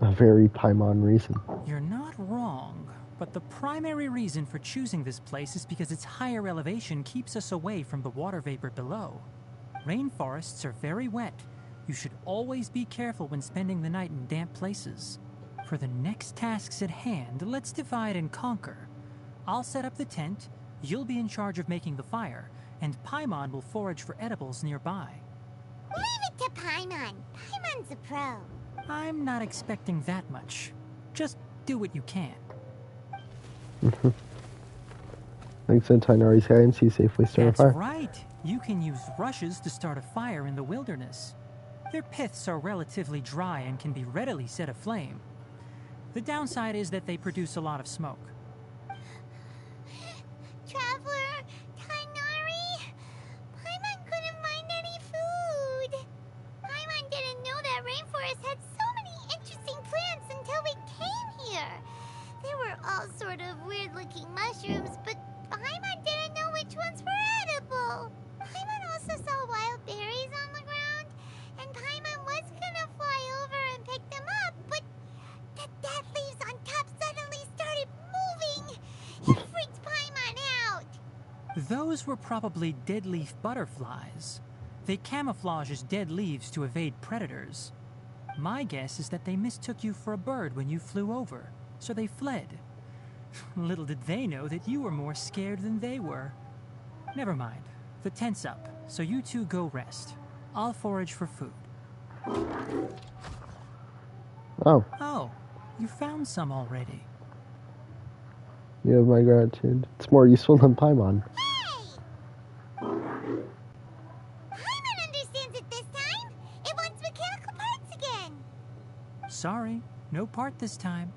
A very Paimon reason. You're not wrong. But the primary reason for choosing this place is because its higher elevation keeps us away from the water vapor below. Rainforests are very wet. You should always be careful when spending the night in damp places. For the next tasks at hand, let's divide and conquer. I'll set up the tent, you'll be in charge of making the fire, and Paimon will forage for edibles nearby. Leave it to Paimon. Paimon's a pro. I'm not expecting that much. Just do what you can. Thanks to Tainari's guidance, you safely start a fire. That's right. You can use rushes to start a fire in the wilderness. Their piths are relatively dry and can be readily set aflame. The downside is that they produce a lot of smoke. Traveler, Tainari, Paimon couldn't find any food. Paimon didn't know that rainforest had so many interesting plants until we came here. They were all sort of weird-looking mushrooms, but Paimon didn't know which ones were edible. Paimon also saw wild berries on the ground, and Paimon was gonna fly over and pick them up, but the dead leaves on top suddenly started moving. It freaked Paimon out. Those were probably dead leaf butterflies. They camouflage as dead leaves to evade predators. My guess is that they mistook you for a bird when you flew over, so they fled. Little did they know that you were more scared than they were. Never mind. The tent's up, so you two go rest. I'll forage for food. Oh, you found some already. You have my gratitude. It's more useful than Paimon. Paimon understands it this time. It wants mechanical parts again. Sorry, no part this time.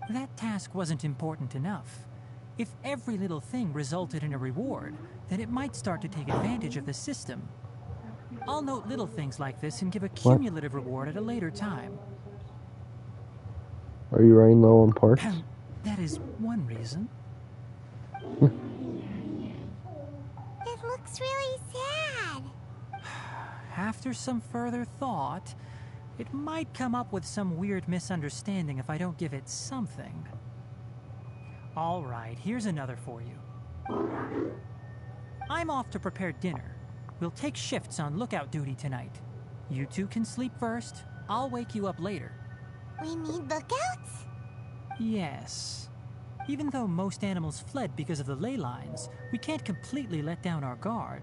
That task wasn't important enough. If every little thing resulted in a reward, then it might start to take advantage of the system. I'll note little things like this and give a cumulative reward at a later time. Are you running low on parts? That is one reason. It looks really sad. After some further thought, it might come up with some weird misunderstanding if I don't give it something. All right, here's another for you. I'm off to prepare dinner. We'll take shifts on lookout duty tonight. You two can sleep first. I'll wake you up later. We need lookouts? Yes. Even though most animals fled because of the ley lines, we can't completely let down our guard.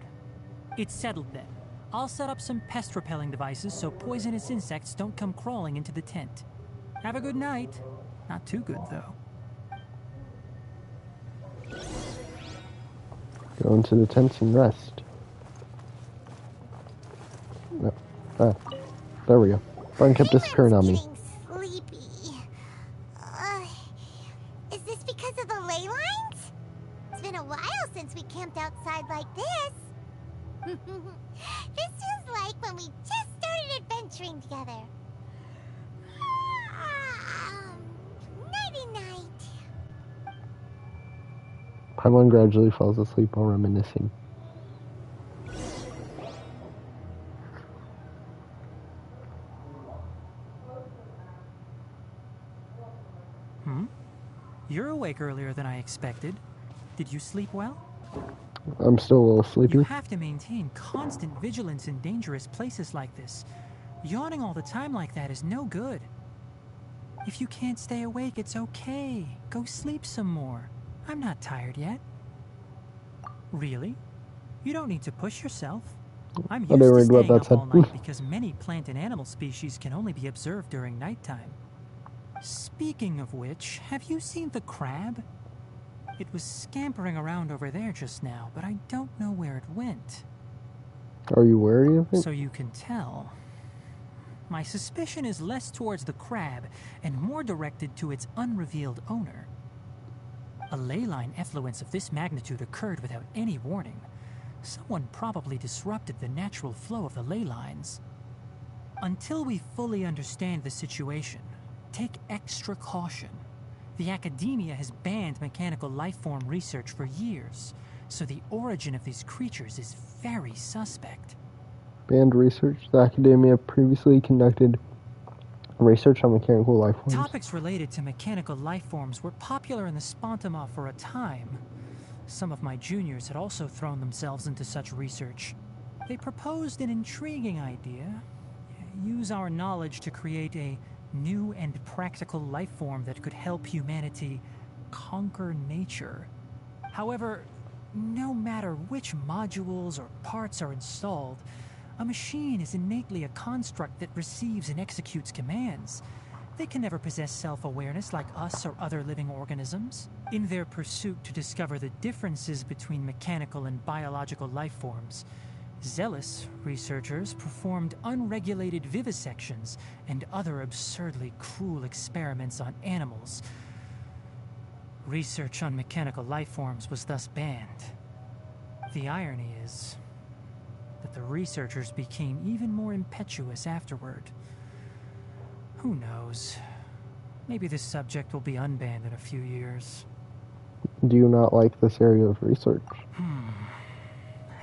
It's settled then. I'll set up some pest-repelling devices so poisonous insects don't come crawling into the tent. Have a good night. Not too good, though. Go into the tents and rest. No. There we go. Brian kept disappearing on me. Sleepy. Is this because of the ley lines? It's been a while since we camped outside like this. This feels like when we just started adventuring together. Nighty-night. Paimon gradually falls asleep while reminiscing. You're awake earlier than I expected. Did you sleep well? I'm still a little sleepy. You have to maintain constant vigilance in dangerous places like this. Yawning all the time like that is no good. If you can't stay awake, it's okay. Go sleep some more. I'm not tired yet. Really? You don't need to push yourself. I'm used to staying up all night because many plant and animal species can only be observed during nighttime. Speaking of which, have you seen the crab? It was scampering around over there just now, but I don't know where it went. Are you wary of it? So you can tell. My suspicion is less towards the crab and more directed to its unrevealed owner. A ley line effluence of this magnitude occurred without any warning. Someone probably disrupted the natural flow of the ley lines. Until we fully understand the situation, take extra caution. The academia has banned mechanical lifeform research for years, so the origin of these creatures is very suspect. Banned research? The academia previously conducted Research on mechanical life forms. Topics related to mechanical life forms were popular in the Spontama for a time. Some of my juniors had also thrown themselves into such research. They proposed an intriguing idea. Use our knowledge to create a new and practical life form that could help humanity conquer nature. However, no matter which modules or parts are installed, a machine is innately a construct that receives and executes commands. They can never possess self-awareness like us or other living organisms. In their pursuit to discover the differences between mechanical and biological life forms, zealous researchers performed unregulated vivisections and other absurdly cruel experiments on animals. Research on mechanical life forms was thus banned. The irony is that the researchers became even more impetuous afterward. Who knows? Maybe this subject will be unbanned in a few years. Do you not like this area of research?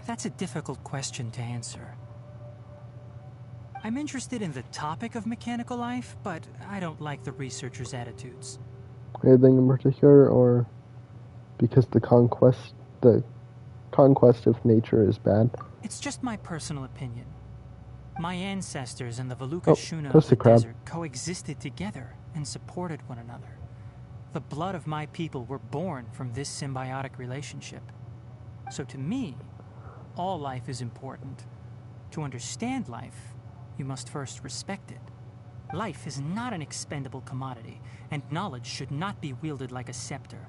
That's a difficult question to answer. I'm interested in the topic of mechanical life, but I don't like the researchers' attitudes. Anything in particular, or because the conquest of nature is bad? It's just my personal opinion. My ancestors and the Valuka Shuna that's of the the crab. desert coexisted together and supported one another. The blood of my people were born from this symbiotic relationship. So to me, all life is important. To understand life, you must first respect it. Life is not an expendable commodity, and knowledge should not be wielded like a scepter.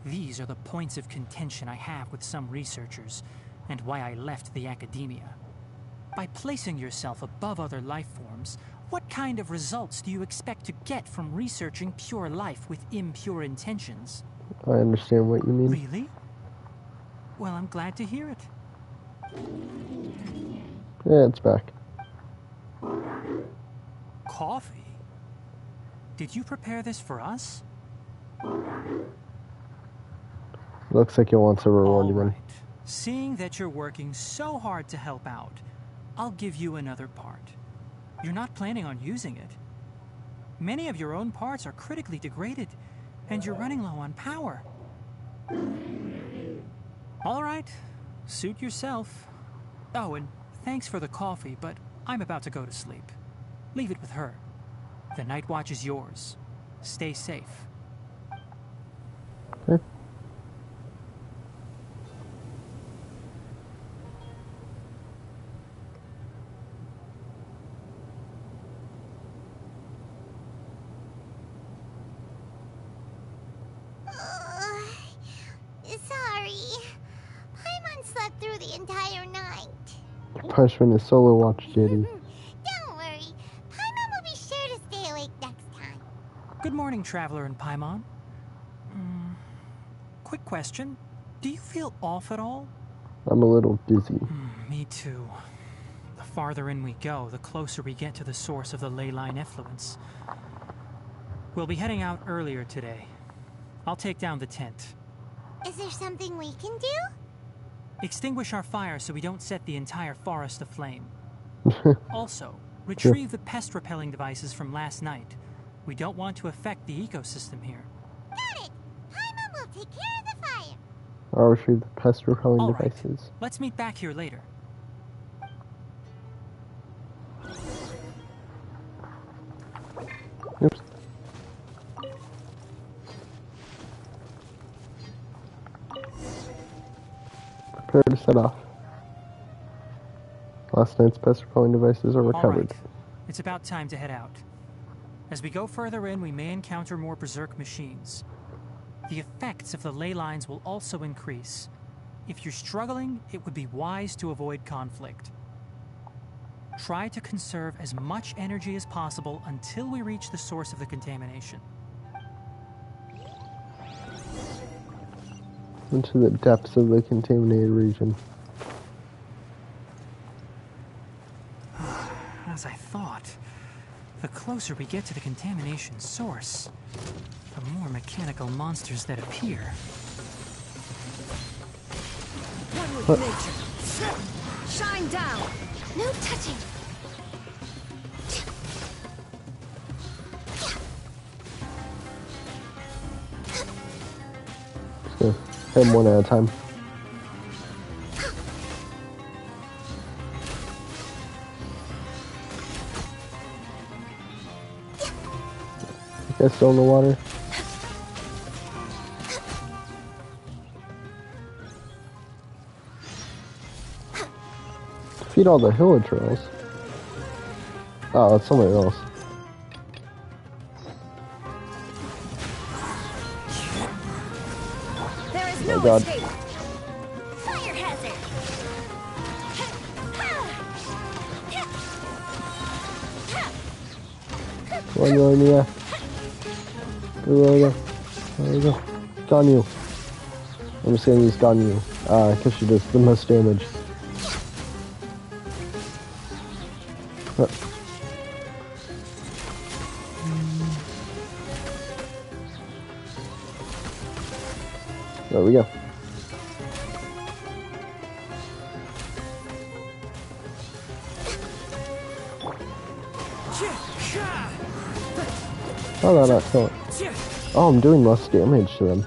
These are the points of contention I have with some researchers, and why I left the academia. By placing yourself above other life forms, what kind of results do you expect to get from researching pure life with impure intentions? I understand what you mean. Really? Well, I'm glad to hear it. Yeah, it's back. Coffee? Did you prepare this for us? Looks like it wants a reward All again. right. Seeing that you're working so hard to help out, I'll give you another part. You're not planning on using it. Many of your own parts are critically degraded, and you're running low on power. All right. Suit yourself. Oh, and thanks for the coffee, but I'm about to go to sleep. Leave it with her. The night watch is yours. Stay safe. Okay. Sorry. Paimon slept through the entire night. Punishment is solo watch, JD. Don't worry. Paimon will be sure to stay awake next time. Good morning, Traveler and Paimon. Quick question. Do you feel off at all? I'm a little dizzy. Me too. The farther in we go, the closer we get to the source of the ley line effluence. We'll be heading out earlier today. I'll take down the tent. Is there something we can do? Extinguish our fire so we don't set the entire forest aflame. Also, retrieve the pest-repelling devices from last night. We don't want to affect the ecosystem here. Got it! Paimon will take care of the fire. I'll retrieve the pest repelling All right. devices. Let's meet back here later. Oops. Prepare to set off. Last night's pest repelling devices are All recovered. right. It's about time to head out. As we go further in, we may encounter more berserk machines. The effects of the ley lines will also increase. If you're struggling, it would be wise to avoid conflict. Try to conserve as much energy as possible until we reach the source of the contamination. Into the depths of the contaminated region. As I thought, the closer we get to the contamination source, the more mechanical monsters that appear. One with nature. Shine down. No touching. Hit him one at a time. You guys still in the water? Feed all the hillagers. Oh, that's somebody else. There is Oh no my God. escape. Fire hazard. Come on, Mia. There you go. Ganyu. I'm just gonna use Ganyu, because she does the most damage. There we go. How did I not kill it? Oh, I'm doing less damage to them.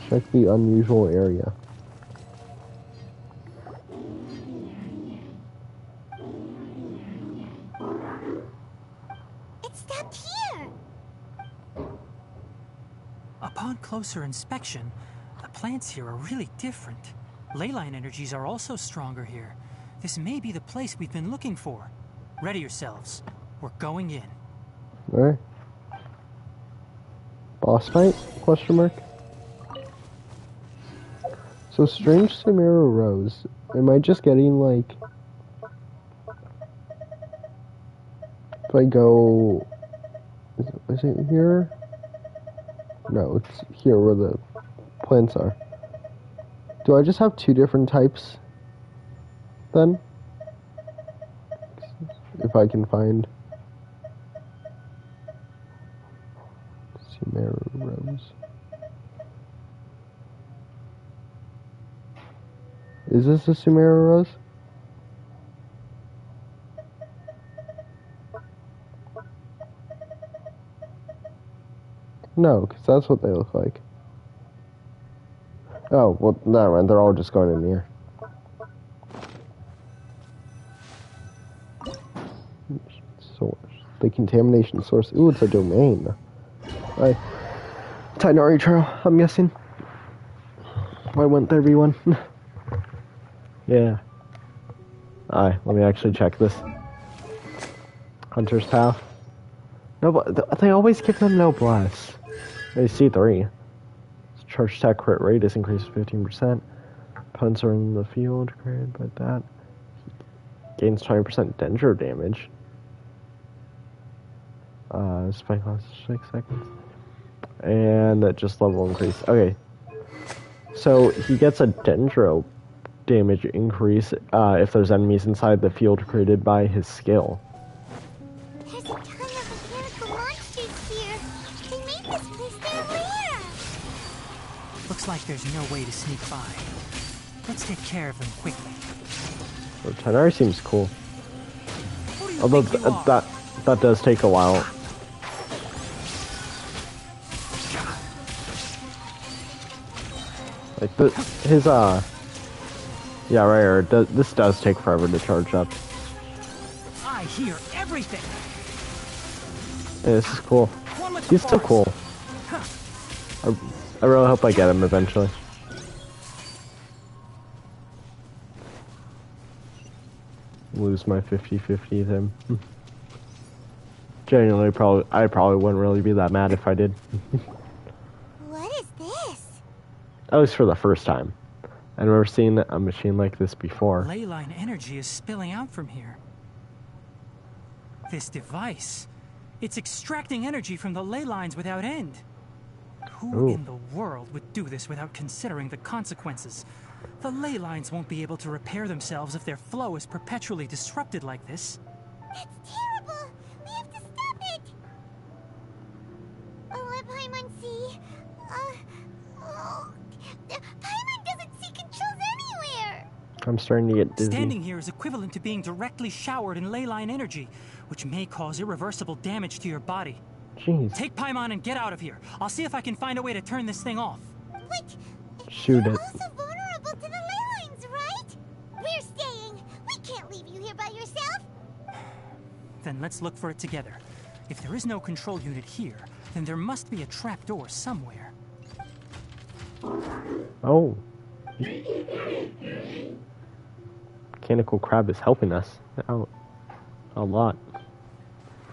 Check the unusual area. It's stuck here. Upon closer inspection, the plants here are really different. Leyline energies are also stronger here. This may be the place we've been looking for. Ready yourselves. We're going in. Alright. Boss fight? Question mark. So strange Samara Rose. Am I just getting like, if I go, is it here? No, it's here where the plants are. Do I just have two different types then? If I can find Samara Rose. Is this a Samara Rose? No, because that's what they look like. Oh, well, never mind. They're all just going in here. Source. The contamination source. Ooh, it's a domain. Right. Tainari Trail, I'm guessing. Why wouldn't there be one? Yeah. Alright, let me actually check this. Hunter's Path. No, but they always give them no bless. They C3. Charge attack crit rate is increased 15%. Punts are in the field, created by that. Gains 20% Dendro damage. Spike lasts 6 seconds. And just level increase. Okay. So he gets a Dendro damage increase if there's enemies inside the field created by his skill. There's a ton of mechanical monsters here. They made this place their lair. Looks like there's no way to sneak by. Let's take care of them quickly. Well, Tainari seems cool. Who do you Although think you are? that does take a while. Like his yeah, right. This does take forever to charge up. I hear everything. Yeah, this is cool. He's still cool. I really hope I get him eventually. Lose my 50-50 to him. Genuinely, I probably wouldn't really be that mad if I did. What is this? At least for the first time. I've never seen a machine like this before. Leyline energy is spilling out from here. This device, it's extracting energy from the ley lines without end. Who in the world would do this without considering the consequences? The ley lines won't be able to repair themselves if their flow is perpetually disrupted like this. That's terrible. We have to stop it. Paimon see. Paimon doesn't see controls anywhere. I'm starting to get dizzy. Standing here is equivalent to being directly showered in ley line energy, which may cause irreversible damage to your body. Jeez. Take Paimon and get out of here. I'll see if I can find a way to turn this thing off. Wait, Shoot you're it. also vulnerable to the ley lines, right? We're staying. We can't leave you here by yourself. Then let's look for it together. If there is no control unit here, then there must be a trapdoor somewhere. Oh. Mechanical crab is helping us out a lot.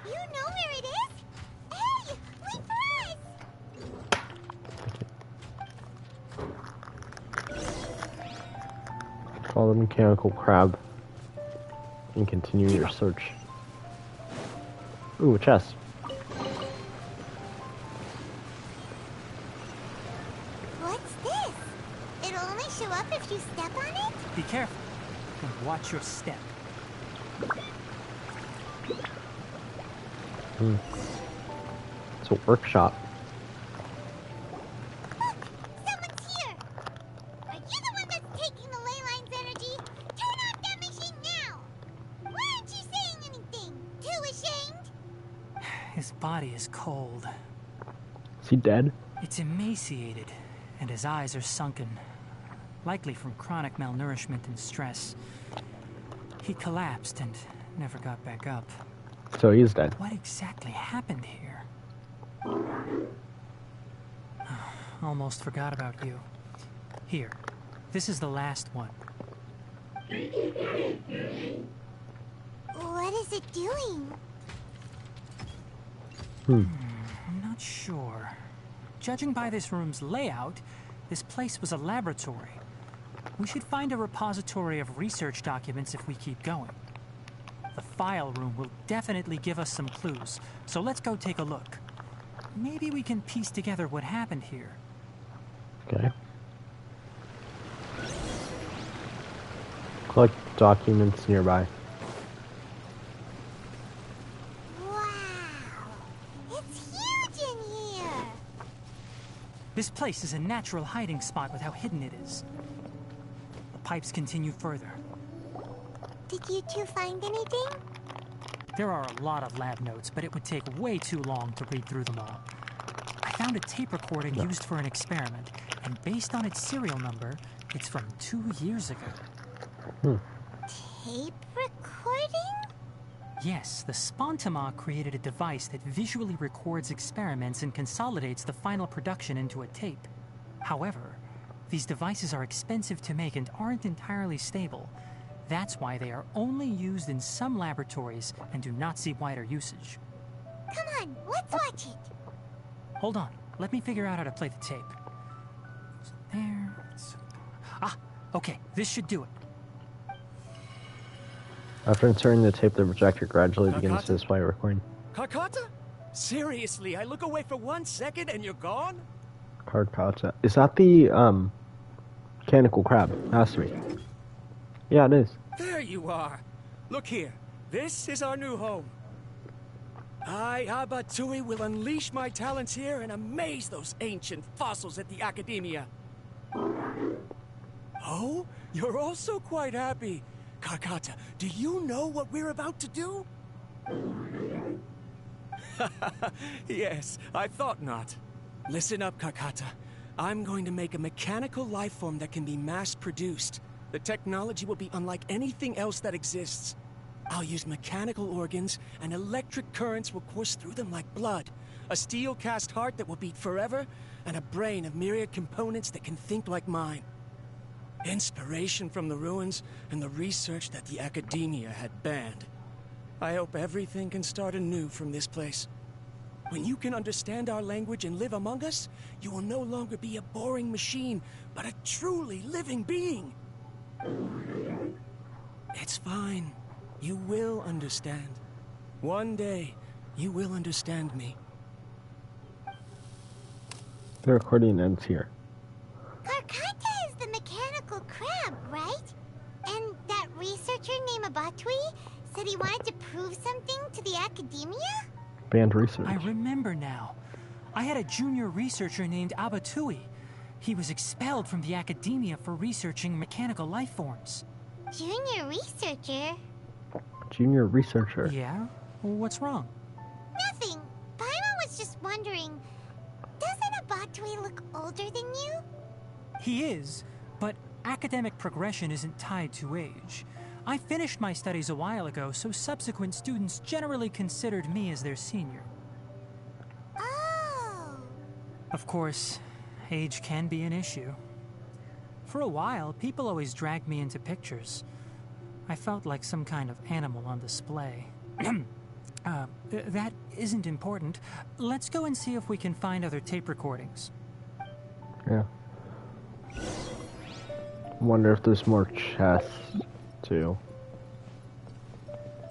You know where it is? Hey, wait for us! Follow the mechanical crab and continue your search. Ooh, a chest. What's this? It'll only show up if you step on it? Be careful and watch your step. It's a workshop. Look, someone's here. Are you the one that's taking the ley line's energy? Turn off that machine now. Why aren't you saying anything? Too ashamed? His body is cold. Is he dead? It's emaciated, and his eyes are sunken, likely from chronic malnourishment and stress. He collapsed and never got back up. So he's dead. What exactly happened here? Almost forgot about you. Here, this is the last one. What is it doing? I'm not sure. Judging by this room's layout, this place was a laboratory. We should find a repository of research documents if we keep going. The file room will definitely give us some clues, so let's go take a look. Maybe we can piece together what happened here. Okay. Collect documents nearby. Wow. It's huge in here. This place is a natural hiding spot with how hidden it is. The pipes continue further. Did you two find anything? There are a lot of lab notes, but it would take way too long to read through them all. I found a tape recording used for an experiment, and based on its serial number, it's from 2 years ago. Tape recording? Yes, the Spontamog created a device that visually records experiments and consolidates the final production into a tape. However, these devices are expensive to make and aren't entirely stable. That's why they are only used in some laboratories and do not see wider usage. Come on, let's watch it. Hold on, let me figure out how to play the tape. There. Ah, okay, this should do it. After inserting the tape, the projector gradually begins to display a recording. Karkata? Seriously, I look away for 1 second and you're gone? Karkata. Is that the mechanical crab? Has to be. Yeah, it is. There you are. Look here. This is our new home. I, Abatui, will unleash my talents here and amaze those ancient fossils at the Academia. Oh, you're also quite happy. Karkata, do you know what we're about to do? Yes, I thought not. Listen up, Karkata. I'm going to make a mechanical life form that can be mass-produced. The technology will be unlike anything else that exists. I'll use mechanical organs, and electric currents will course through them like blood. A steel-cast heart that will beat forever, and a brain of myriad components that can think like mine. Inspiration from the ruins and the research that the Academia had banned. I hope everything can start anew from this place. When you can understand our language and live among us, you will no longer be a boring machine, but a truly living being. It's fine. You will understand. One day, you will understand me. The recording ends here. Karkata is the mechanical crab, right? And that researcher named Abatui said he wanted to prove something to the Academia? Banned research. I remember now. I had a junior researcher named Abatui. He was expelled from the Academia for researching mechanical life forms. Junior researcher? Junior researcher. Yeah? What's wrong? Nothing. Paimon was just wondering, doesn't Abatui look older than you? He is, but academic progression isn't tied to age. I finished my studies a while ago, so subsequent students generally considered me as their senior. Oh. Of course, age can be an issue. For a while, people always dragged me into pictures. I felt like some kind of animal on display. That isn't important. Let's go and see if we can find other tape recordings. Yeah. Wonder if there's more chests, too.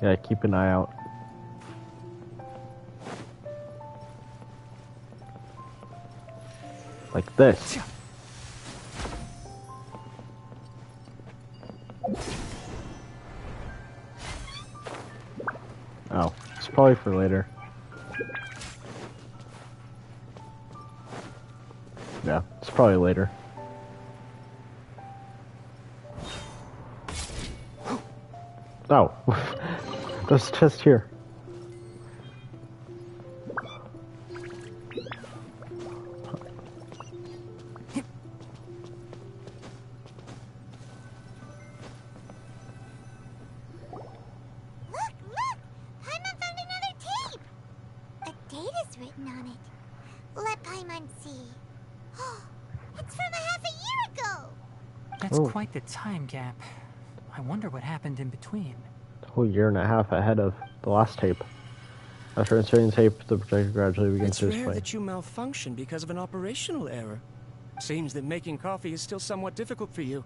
Yeah, keep an eye out. Like this. Oh, it's probably for later. Yeah, it's probably later. Oh, there's a chest here. Quite the time gap. I wonder what happened in between. A whole year and a half ahead of the last tape. After inserting tape, the projector gradually begins to display. It's rare that you malfunction because of an operational error. Seems that making coffee is still somewhat difficult for you.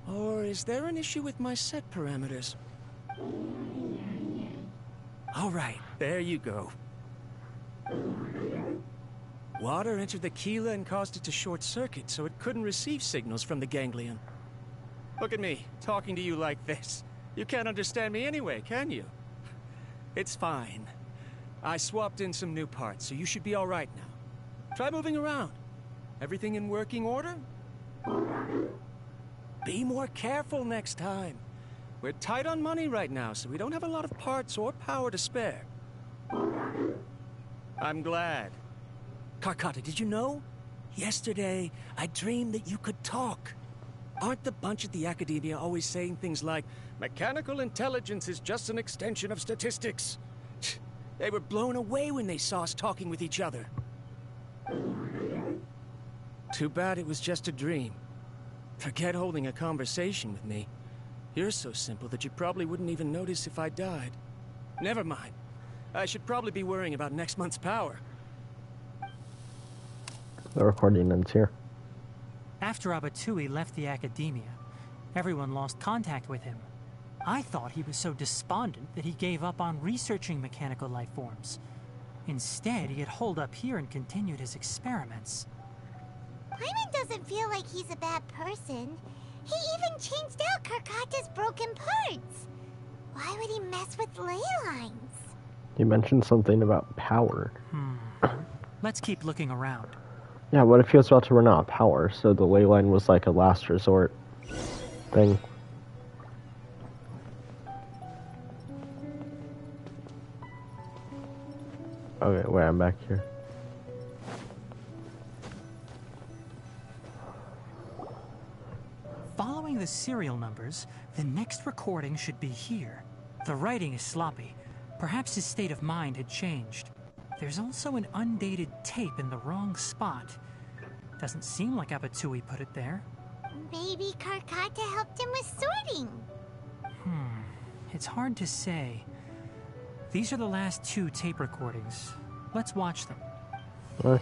Or is there an issue with my set parameters? All right, there you go. Water entered the chela and caused it to short circuit, so it couldn't receive signals from the ganglion. Look at me, talking to you like this. You can't understand me anyway, can you? It's fine. I swapped in some new parts, so you should be all right now. Try moving around. Everything in working order? Be more careful next time. We're tight on money right now, so we don't have a lot of parts or power to spare. I'm glad. Karkata, did you know? Yesterday, I dreamed that you could talk. Aren't the bunch at the Academia always saying things like, mechanical intelligence is just an extension of statistics? They were blown away when they saw us talking with each other. Too bad it was just a dream. Forget holding a conversation with me. You're so simple that you probably wouldn't even notice if I died. Never mind. I should probably be worrying about next month's power. The recording ends here. After Abatui left the Academia, everyone lost contact with him. I thought he was so despondent that he gave up on researching mechanical life forms. Instead, he had holed up here and continued his experiments. Paimon doesn't feel like he's a bad person. He even changed out Karkata's broken parts. Why would he mess with ley lines? You mentioned something about power. Let's keep looking around. Yeah, what if he was about to run out of power, so the ley line was like a last resort thing? Okay, wait, I'm back here. Following the serial numbers, the next recording should be here. The writing is sloppy. Perhaps his state of mind had changed. There's also an undated tape in the wrong spot. Doesn't seem like Abatui put it there. Maybe Karkata helped him with sorting. It's hard to say. These are the last 2 tape recordings. Let's watch them. What?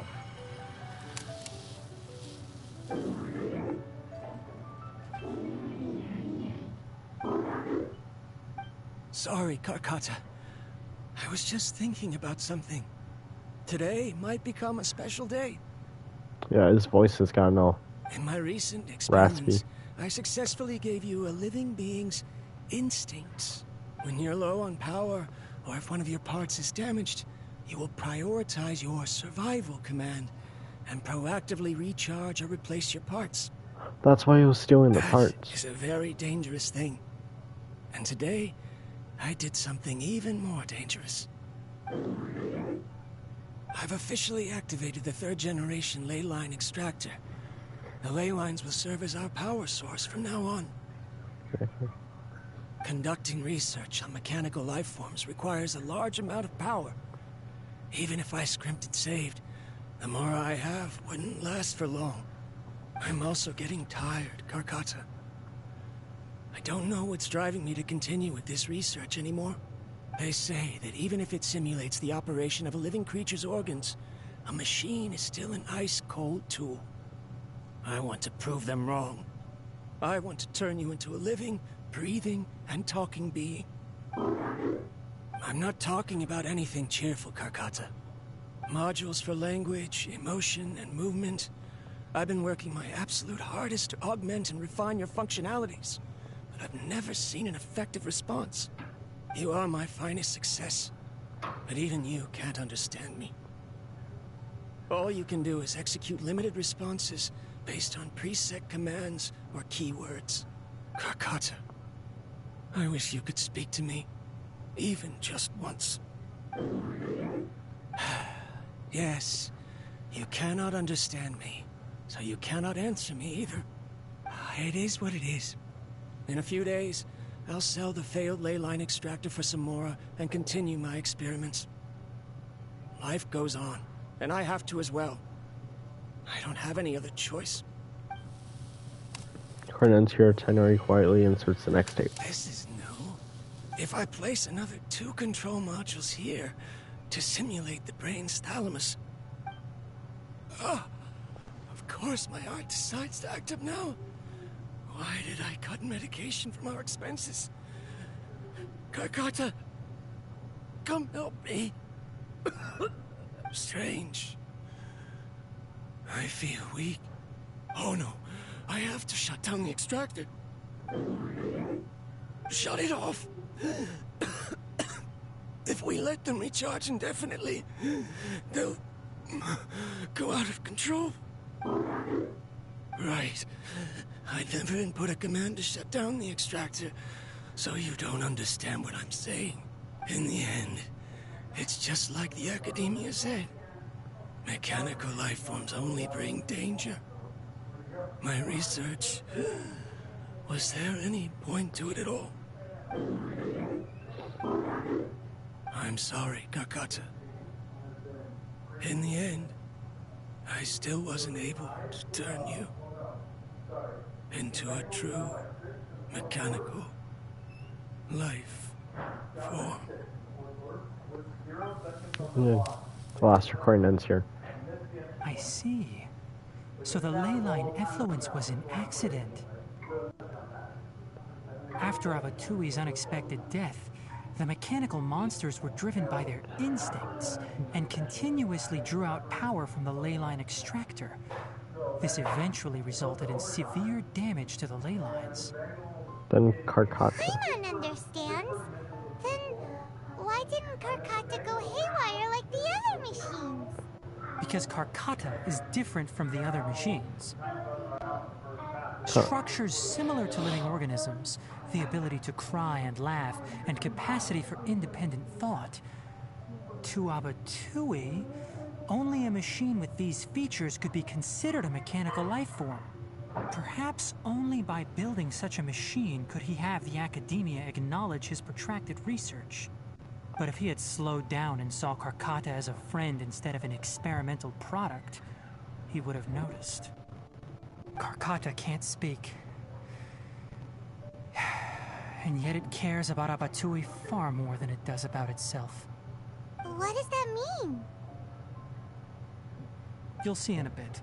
Sorry, Karkata. I was just thinking about something. Today might become a special day. Yeah, his voice is kind of In my recent experiments, raspy. I successfully gave you a living being's instincts. When you're low on power, or if one of your parts is damaged, you will prioritize your survival command and proactively recharge or replace your parts. That's why he was stealing the That parts. is a very dangerous thing. And today, I did something even more dangerous. I've officially activated the 3rd generation ley line extractor. The ley lines will serve as our power source from now on. Conducting research on mechanical life forms requires a large amount of power. Even if I scrimped and saved, the more I have wouldn't last for long. I'm also getting tired, Karkata. I don't know what's driving me to continue with this research anymore. They say that even if it simulates the operation of a living creature's organs, a machine is still an ice-cold tool. I want to prove them wrong. I want to turn you into a living, breathing, and talking being. I'm not talking about anything cheerful, Karkata. Modules for language, emotion, and movement. I've been working my absolute hardest to augment and refine your functionalities, but I've never seen an effective response. You are my finest success, but even you can't understand me. All you can do is execute limited responses based on preset commands or keywords. Karkata, I wish you could speak to me, even just once. Yes, you cannot understand me, so you cannot answer me either. It is what it is. In a few days, I'll sell the failed ley line extractor for some more and continue my experiments. Life goes on, and I have to as well. I don't have any other choice. Corin ends here, Tenori quietly inserts the next tape. This is new. If I place another 2 control modules here to simulate the brain's thalamus... of course my heart decides to act up now. Why did I cut medication from our expenses? Karkata, come help me. Strange. I feel weak. Oh no, I have to shut down the extractor. Shut it off. If we let them recharge indefinitely, they'll go out of control. Right. I never input a command to shut down the extractor, so you don't understand what I'm saying. In the end, it's just like the academia said. Mechanical life forms only bring danger. My research... Was there any point to it at all? I'm sorry, Karkata. In the end, I still wasn't able to turn you into a true mechanical life form. Yeah. The last recording ends here. I see. So the ley line effluence was an accident. After Abatui's unexpected death, the mechanical monsters were driven by their instincts and continuously drew out power from the ley line extractor. This eventually resulted in severe damage to the ley lines. Then Karkata. Paimon understands. Then why didn't Karkata go haywire like the other machines? Because Karkata is different from the other machines. Structures similar to living organisms, the ability to cry and laugh, and capacity for independent thought. To Abatui, only a machine with these features could be considered a mechanical life form. Perhaps only by building such a machine could he have the academia acknowledge his protracted research. But if he had slowed down and saw Karkata as a friend instead of an experimental product, he would have noticed. Karkata can't speak. And yet it cares about Abatui far more than it does about itself. What does that mean? You'll see in a bit.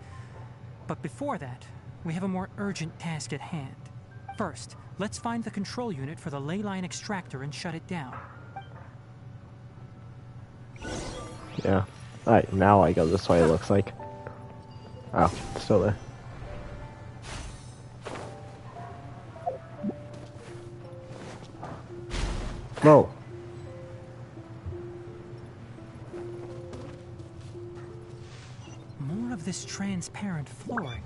But before that, we have a more urgent task at hand. First, let's find the control unit for the ley line extractor and shut it down. Yeah. Alright, now I go this way, it looks like. Oh, it's still there. Whoa. More of this transparent flooring.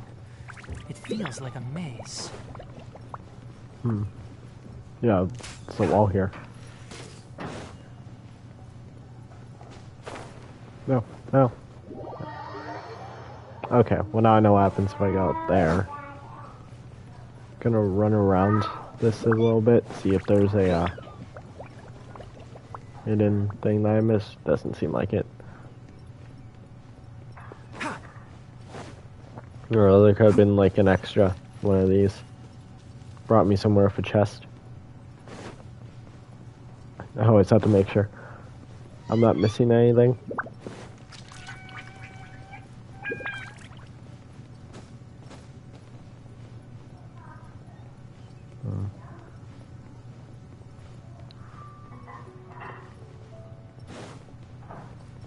It feels like a maze. Yeah, it's a wall here. No, no. Okay, well now I know what happens if I go up there. Gonna run around this a little bit, see if there's a hidden thing that I missed. Doesn't seem like it. Or there could have been like an extra one of these. Brought me somewhere with a chest. I always have to make sure I'm not missing anything.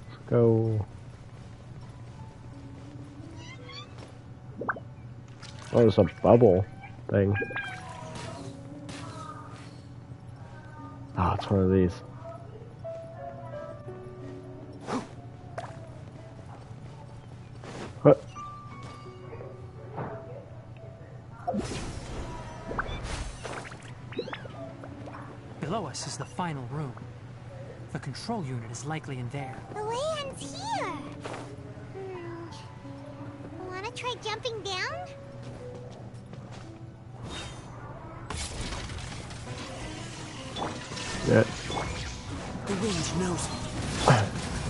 Let's go. Oh, there's a bubble thing. Ah, it's one of these. What? Below us is the final room. The control unit is likely in there. The way ends here. Wanna try jumping down? Yeah. The range knows me.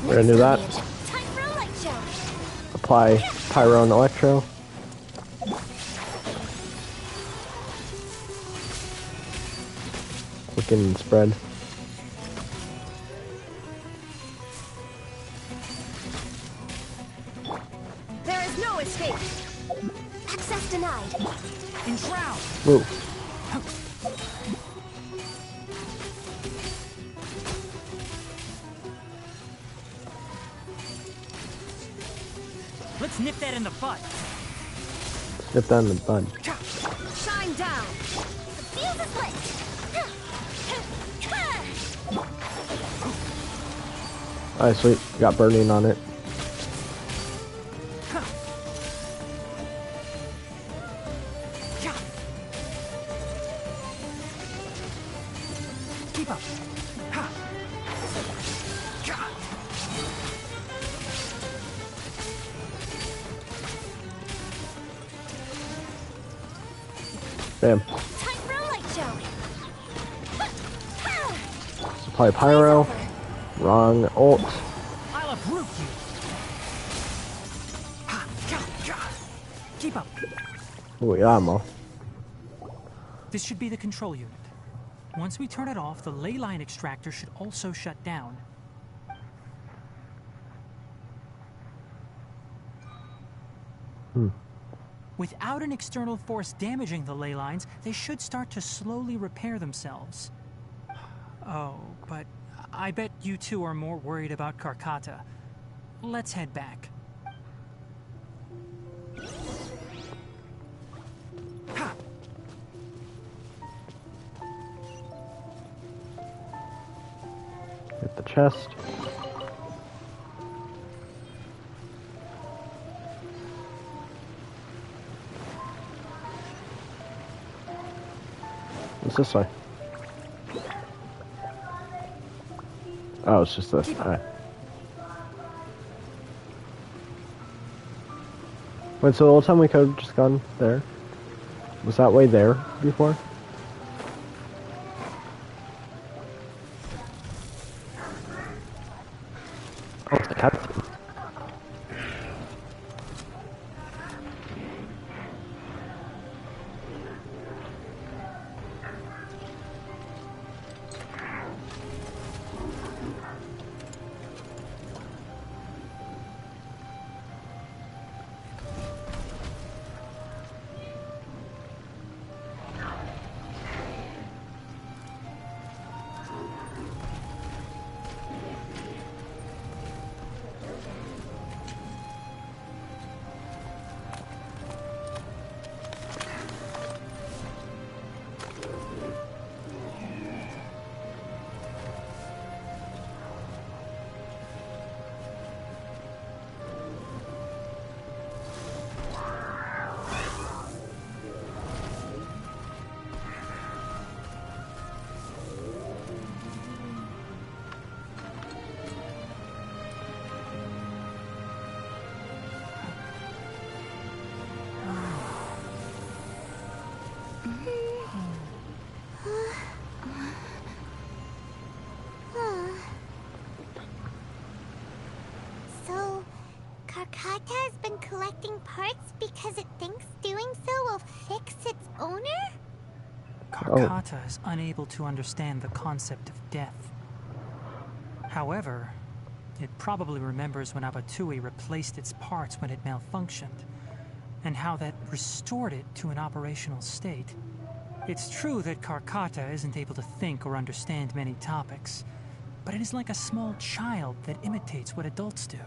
We're gonna do that. Time for a light show. Apply pyro and electro. Quicken and spread. There is no escape. Access denied. Enshroud! Whoa. Let's nip that in the butt. Nip that in the bud. Shine down. The fuse is lit. Alright, sweet. Got burning on it. Keep up. Bam. Time for a light show. Apply pyro. Wrong ult. I'll uproot you. Keep up. Ooh, yeah, ammo. This should be the control unit. Once we turn it off, the ley line extractor should also shut down. Without an external force damaging the ley lines, they should start to slowly repair themselves. Oh, but I bet you two are more worried about Karkata. Let's head back. Hit the chest. What's this way? Oh, it's just this. Alright. Wait, so the whole time we could have just gone there? Was that way there before? Oh, it's a cutscene. Karkata has been collecting parts because it thinks doing so will fix its owner? Karkata is unable to understand the concept of death. However, it probably remembers when Abatui replaced its parts when it malfunctioned, and how that restored it to an operational state. It's true that Karkata isn't able to think or understand many topics, but it is like a small child that imitates what adults do.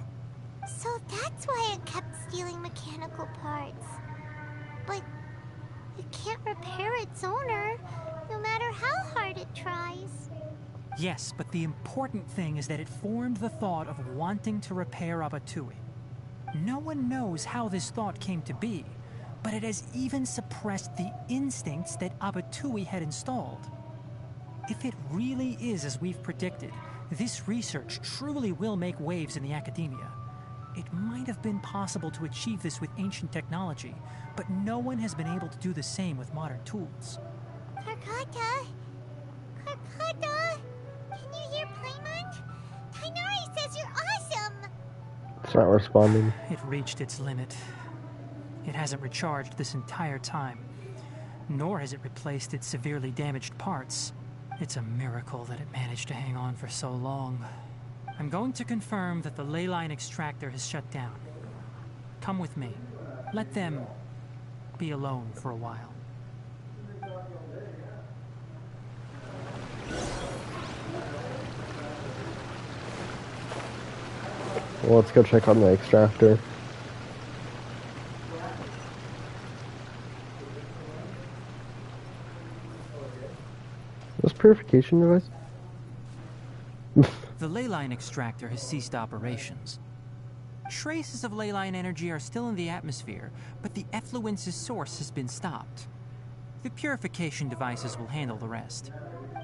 So that's why it kept stealing mechanical parts. But it can't repair its owner, no matter how hard it tries. Yes, but the important thing is that it formed the thought of wanting to repair Abatui. No one knows how this thought came to be, but it has even suppressed the instincts that Abatui had installed. If it really is as we've predicted, this research truly will make waves in the academia. It might have been possible to achieve this with ancient technology, but no one has been able to do the same with modern tools. Karkata? Karkata? Can you hear Paimon? Tighnari says you're awesome! It's not responding. It reached its limit. It hasn't recharged this entire time, nor has it replaced its severely damaged parts. It's a miracle that it managed to hang on for so long. I'm going to confirm that the ley line extractor has shut down. Come with me. Let them be alone for a while. Well, let's go check on the extractor. This purification device? The ley line extractor has ceased operations. Traces of ley line energy are still in the atmosphere, but the effluence's source has been stopped. The purification devices will handle the rest.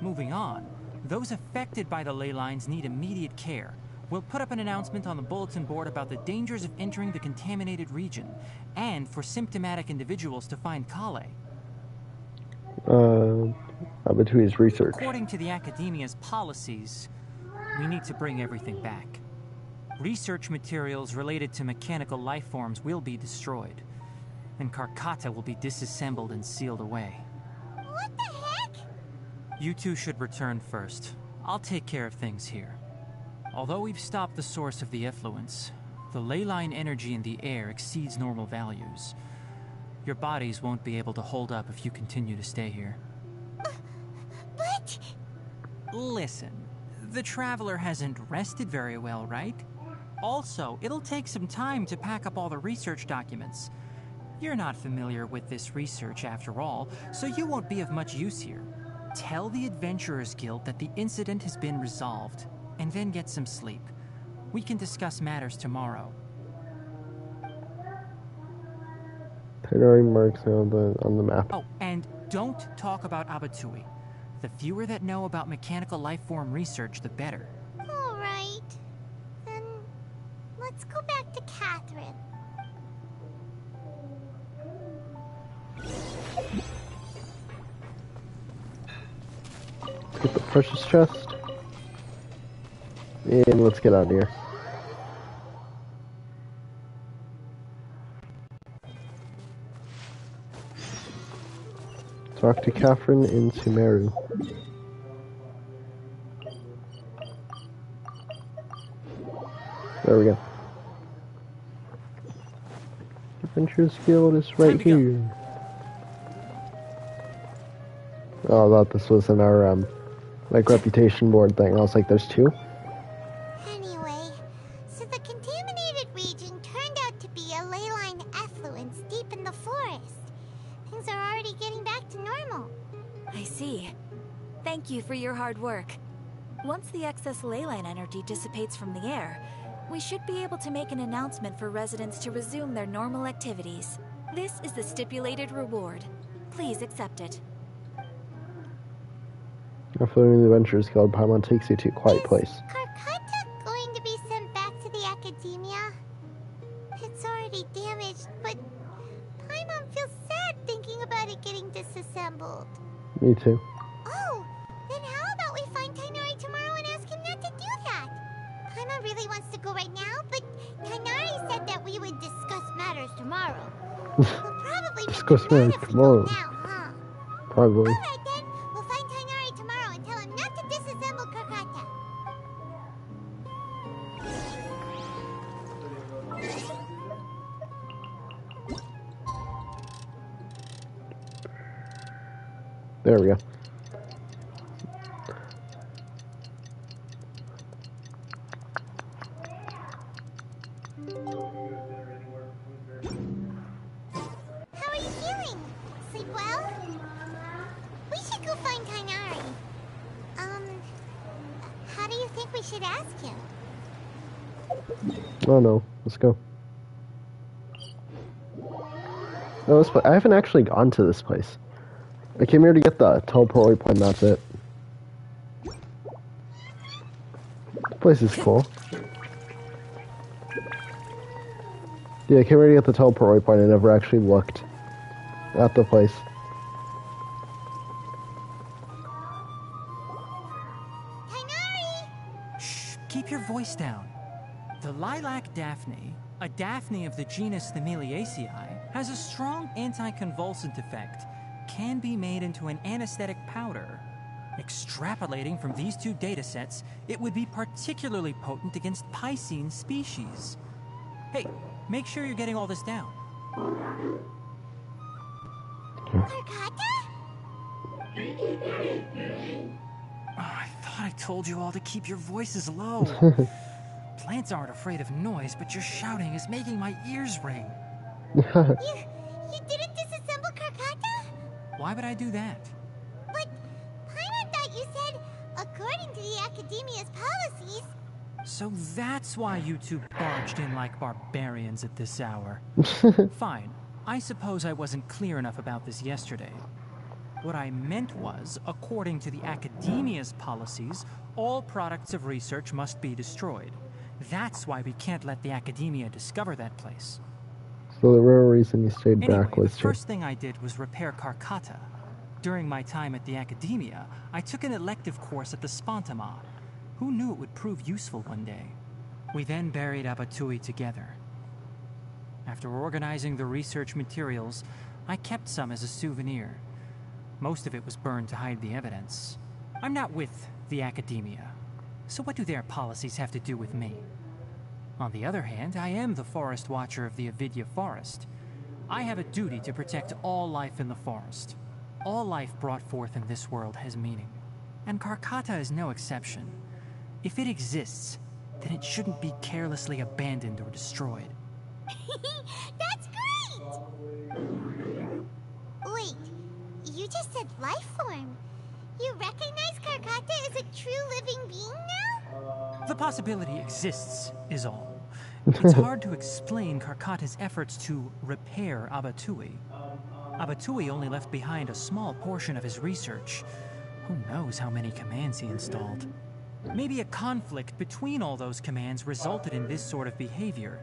Moving on, those affected by the ley lines need immediate care. We'll put up an announcement on the bulletin board about the dangers of entering the contaminated region, and for symptomatic individuals to find Kale. Abatui's research. According to the Academia's policies, we need to bring everything back. Research materials related to mechanical life forms will be destroyed, and Karkata will be disassembled and sealed away. What the heck? You two should return first. I'll take care of things here. Although we've stopped the source of the effluence, the ley line energy in the air exceeds normal values. Your bodies won't be able to hold up if you continue to stay here. But... Listen, the Traveler hasn't rested very well, right? Also, it'll take some time to pack up all the research documents. You're not familiar with this research after all, so you won't be of much use here. Tell the Adventurers Guild that the incident has been resolved, and then get some sleep. We can discuss matters tomorrow. Tighnari marks on the map. Oh, and don't talk about Abatui. The fewer that know about mechanical life form research, the better. All right. Then let's go back to Catherine. Get the precious chest. And let's get out of here. Talk to Catherine in Sumeru. There we go. Adventurers Guild is right here. Oh, I thought this was in our like reputation board thing. I was like, there's two. Anyway, so the contaminated region turned out to be a ley line effluence deep in the forest. Things are already getting back to normal. I see. Thank you for your hard work. Once the excess ley line energy dissipates from the air, we should be able to make an announcement for residents to resume their normal activities. This is the stipulated reward. Please accept it. After the Adventurers Guild, Paimon takes you to a quiet place. Karkata going to be sent back to the Academia? It's already damaged, but Paimon feels sad thinking about it getting disassembled. Me too. Oh, then how about we find Tighnari tomorrow and ask him not to do that? Paimon really wants to go right now, but Tighnari said that We'll probably Just make go him smash mad if we go tomorrow. now, huh? Probably. Alright then, we'll find Tainari tomorrow and tell him not to disassemble Karkata. There we go. How are you feeling? Sleep well? We should go find Tainari. How do you think we should ask him? Oh no, let's go. No, I haven't actually gone to this place. I came here to get the teleport point, that's it. This place is cool. Yeah, I came here to get the teleport point. I never actually looked at the place. Tainari! Shh, keep your voice down. The lilac daphne, a daphne of the genus Thameliaceae, has a strong anticonvulsant effect, can be made into an anesthetic powder. Extrapolating from these two datasets, it would be particularly potent against Piscine species. Hey, make sure you're getting all this down. Karkata? Oh, I thought I told you all to keep your voices low. Plants aren't afraid of noise, but your shouting is making my ears ring. You didn't disassemble Karkata? Why would I do that? But Paimon thought you said, according to the Academia's policies... So that's why you two barged in like barbarians at this hour. Fine. I suppose I wasn't clear enough about this yesterday. What I meant was, according to the Academia's policies, all products of research must be destroyed. That's why we can't let the Academia discover that place. So the real reason you stayed Anyway, back was the first thing I did was repair Karkata. During my time at the Academia, I took an elective course at the Spontama. Who knew it would prove useful one day? We then buried Abatui together. After organizing the research materials, I kept some as a souvenir. Most of it was burned to hide the evidence. I'm not with the Academia, so what do their policies have to do with me? On the other hand, I am the Forest Watcher of the Avidya Forest. I have a duty to protect all life in the forest. All life brought forth in this world has meaning, and Karkata is no exception. If it exists, then it shouldn't be carelessly abandoned or destroyed. That's great! Wait, you just said life form. You recognize Karkata as a true living being now? The possibility exists, is all. It's hard to explain Karkata's efforts to repair Abatui. Abatui only left behind a small portion of his research. Who knows how many commands he installed? Maybe a conflict between all those commands resulted in this sort of behavior.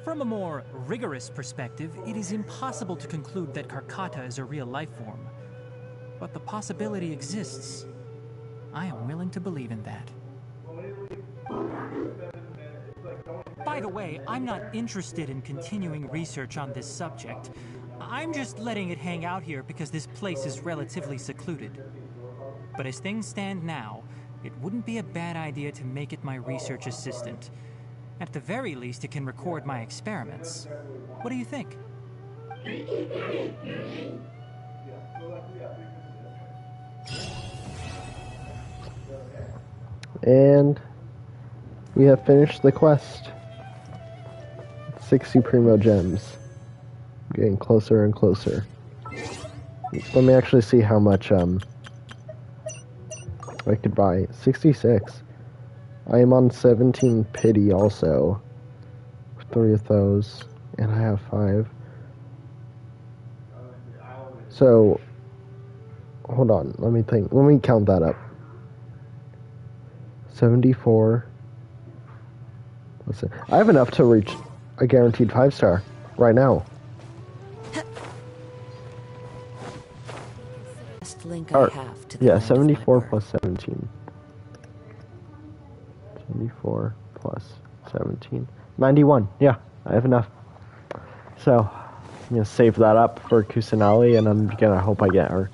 From a more rigorous perspective, it is impossible to conclude that Karkata is a real life form. But the possibility exists. I am willing to believe in that. By the way, I'm not interested in continuing research on this subject. I'm just letting it hang out here because this place is relatively secluded. But as things stand now, it wouldn't be a bad idea to make it my research assistant. At the very least, it can record my experiments. What do you think? And we have finished the quest. 60 primo gems. Getting closer and closer. Let me actually see how much I could buy. 66. I am on 17 pity also. 3 of those. And I have 5. So hold on, let me think. Let me count that up. 74. Listen, I have enough to reach a guaranteed 5-star right now. Best link Or, I have to the yeah, land of 74 my birth. plus 17. 74 plus 17. 91. Yeah, I have enough. So, gonna save that up for Kusanali, and I'm gonna hope I get her.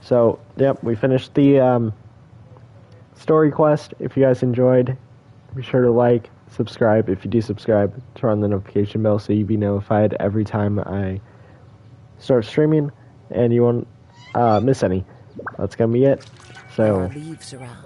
So, yep, we finished the story quest. If you guys enjoyed, be sure to like, subscribe. If you do subscribe, turn on the notification bell so you'll be notified every time I start streaming, and you won't miss any. That's gonna be it. There So, are leaves around.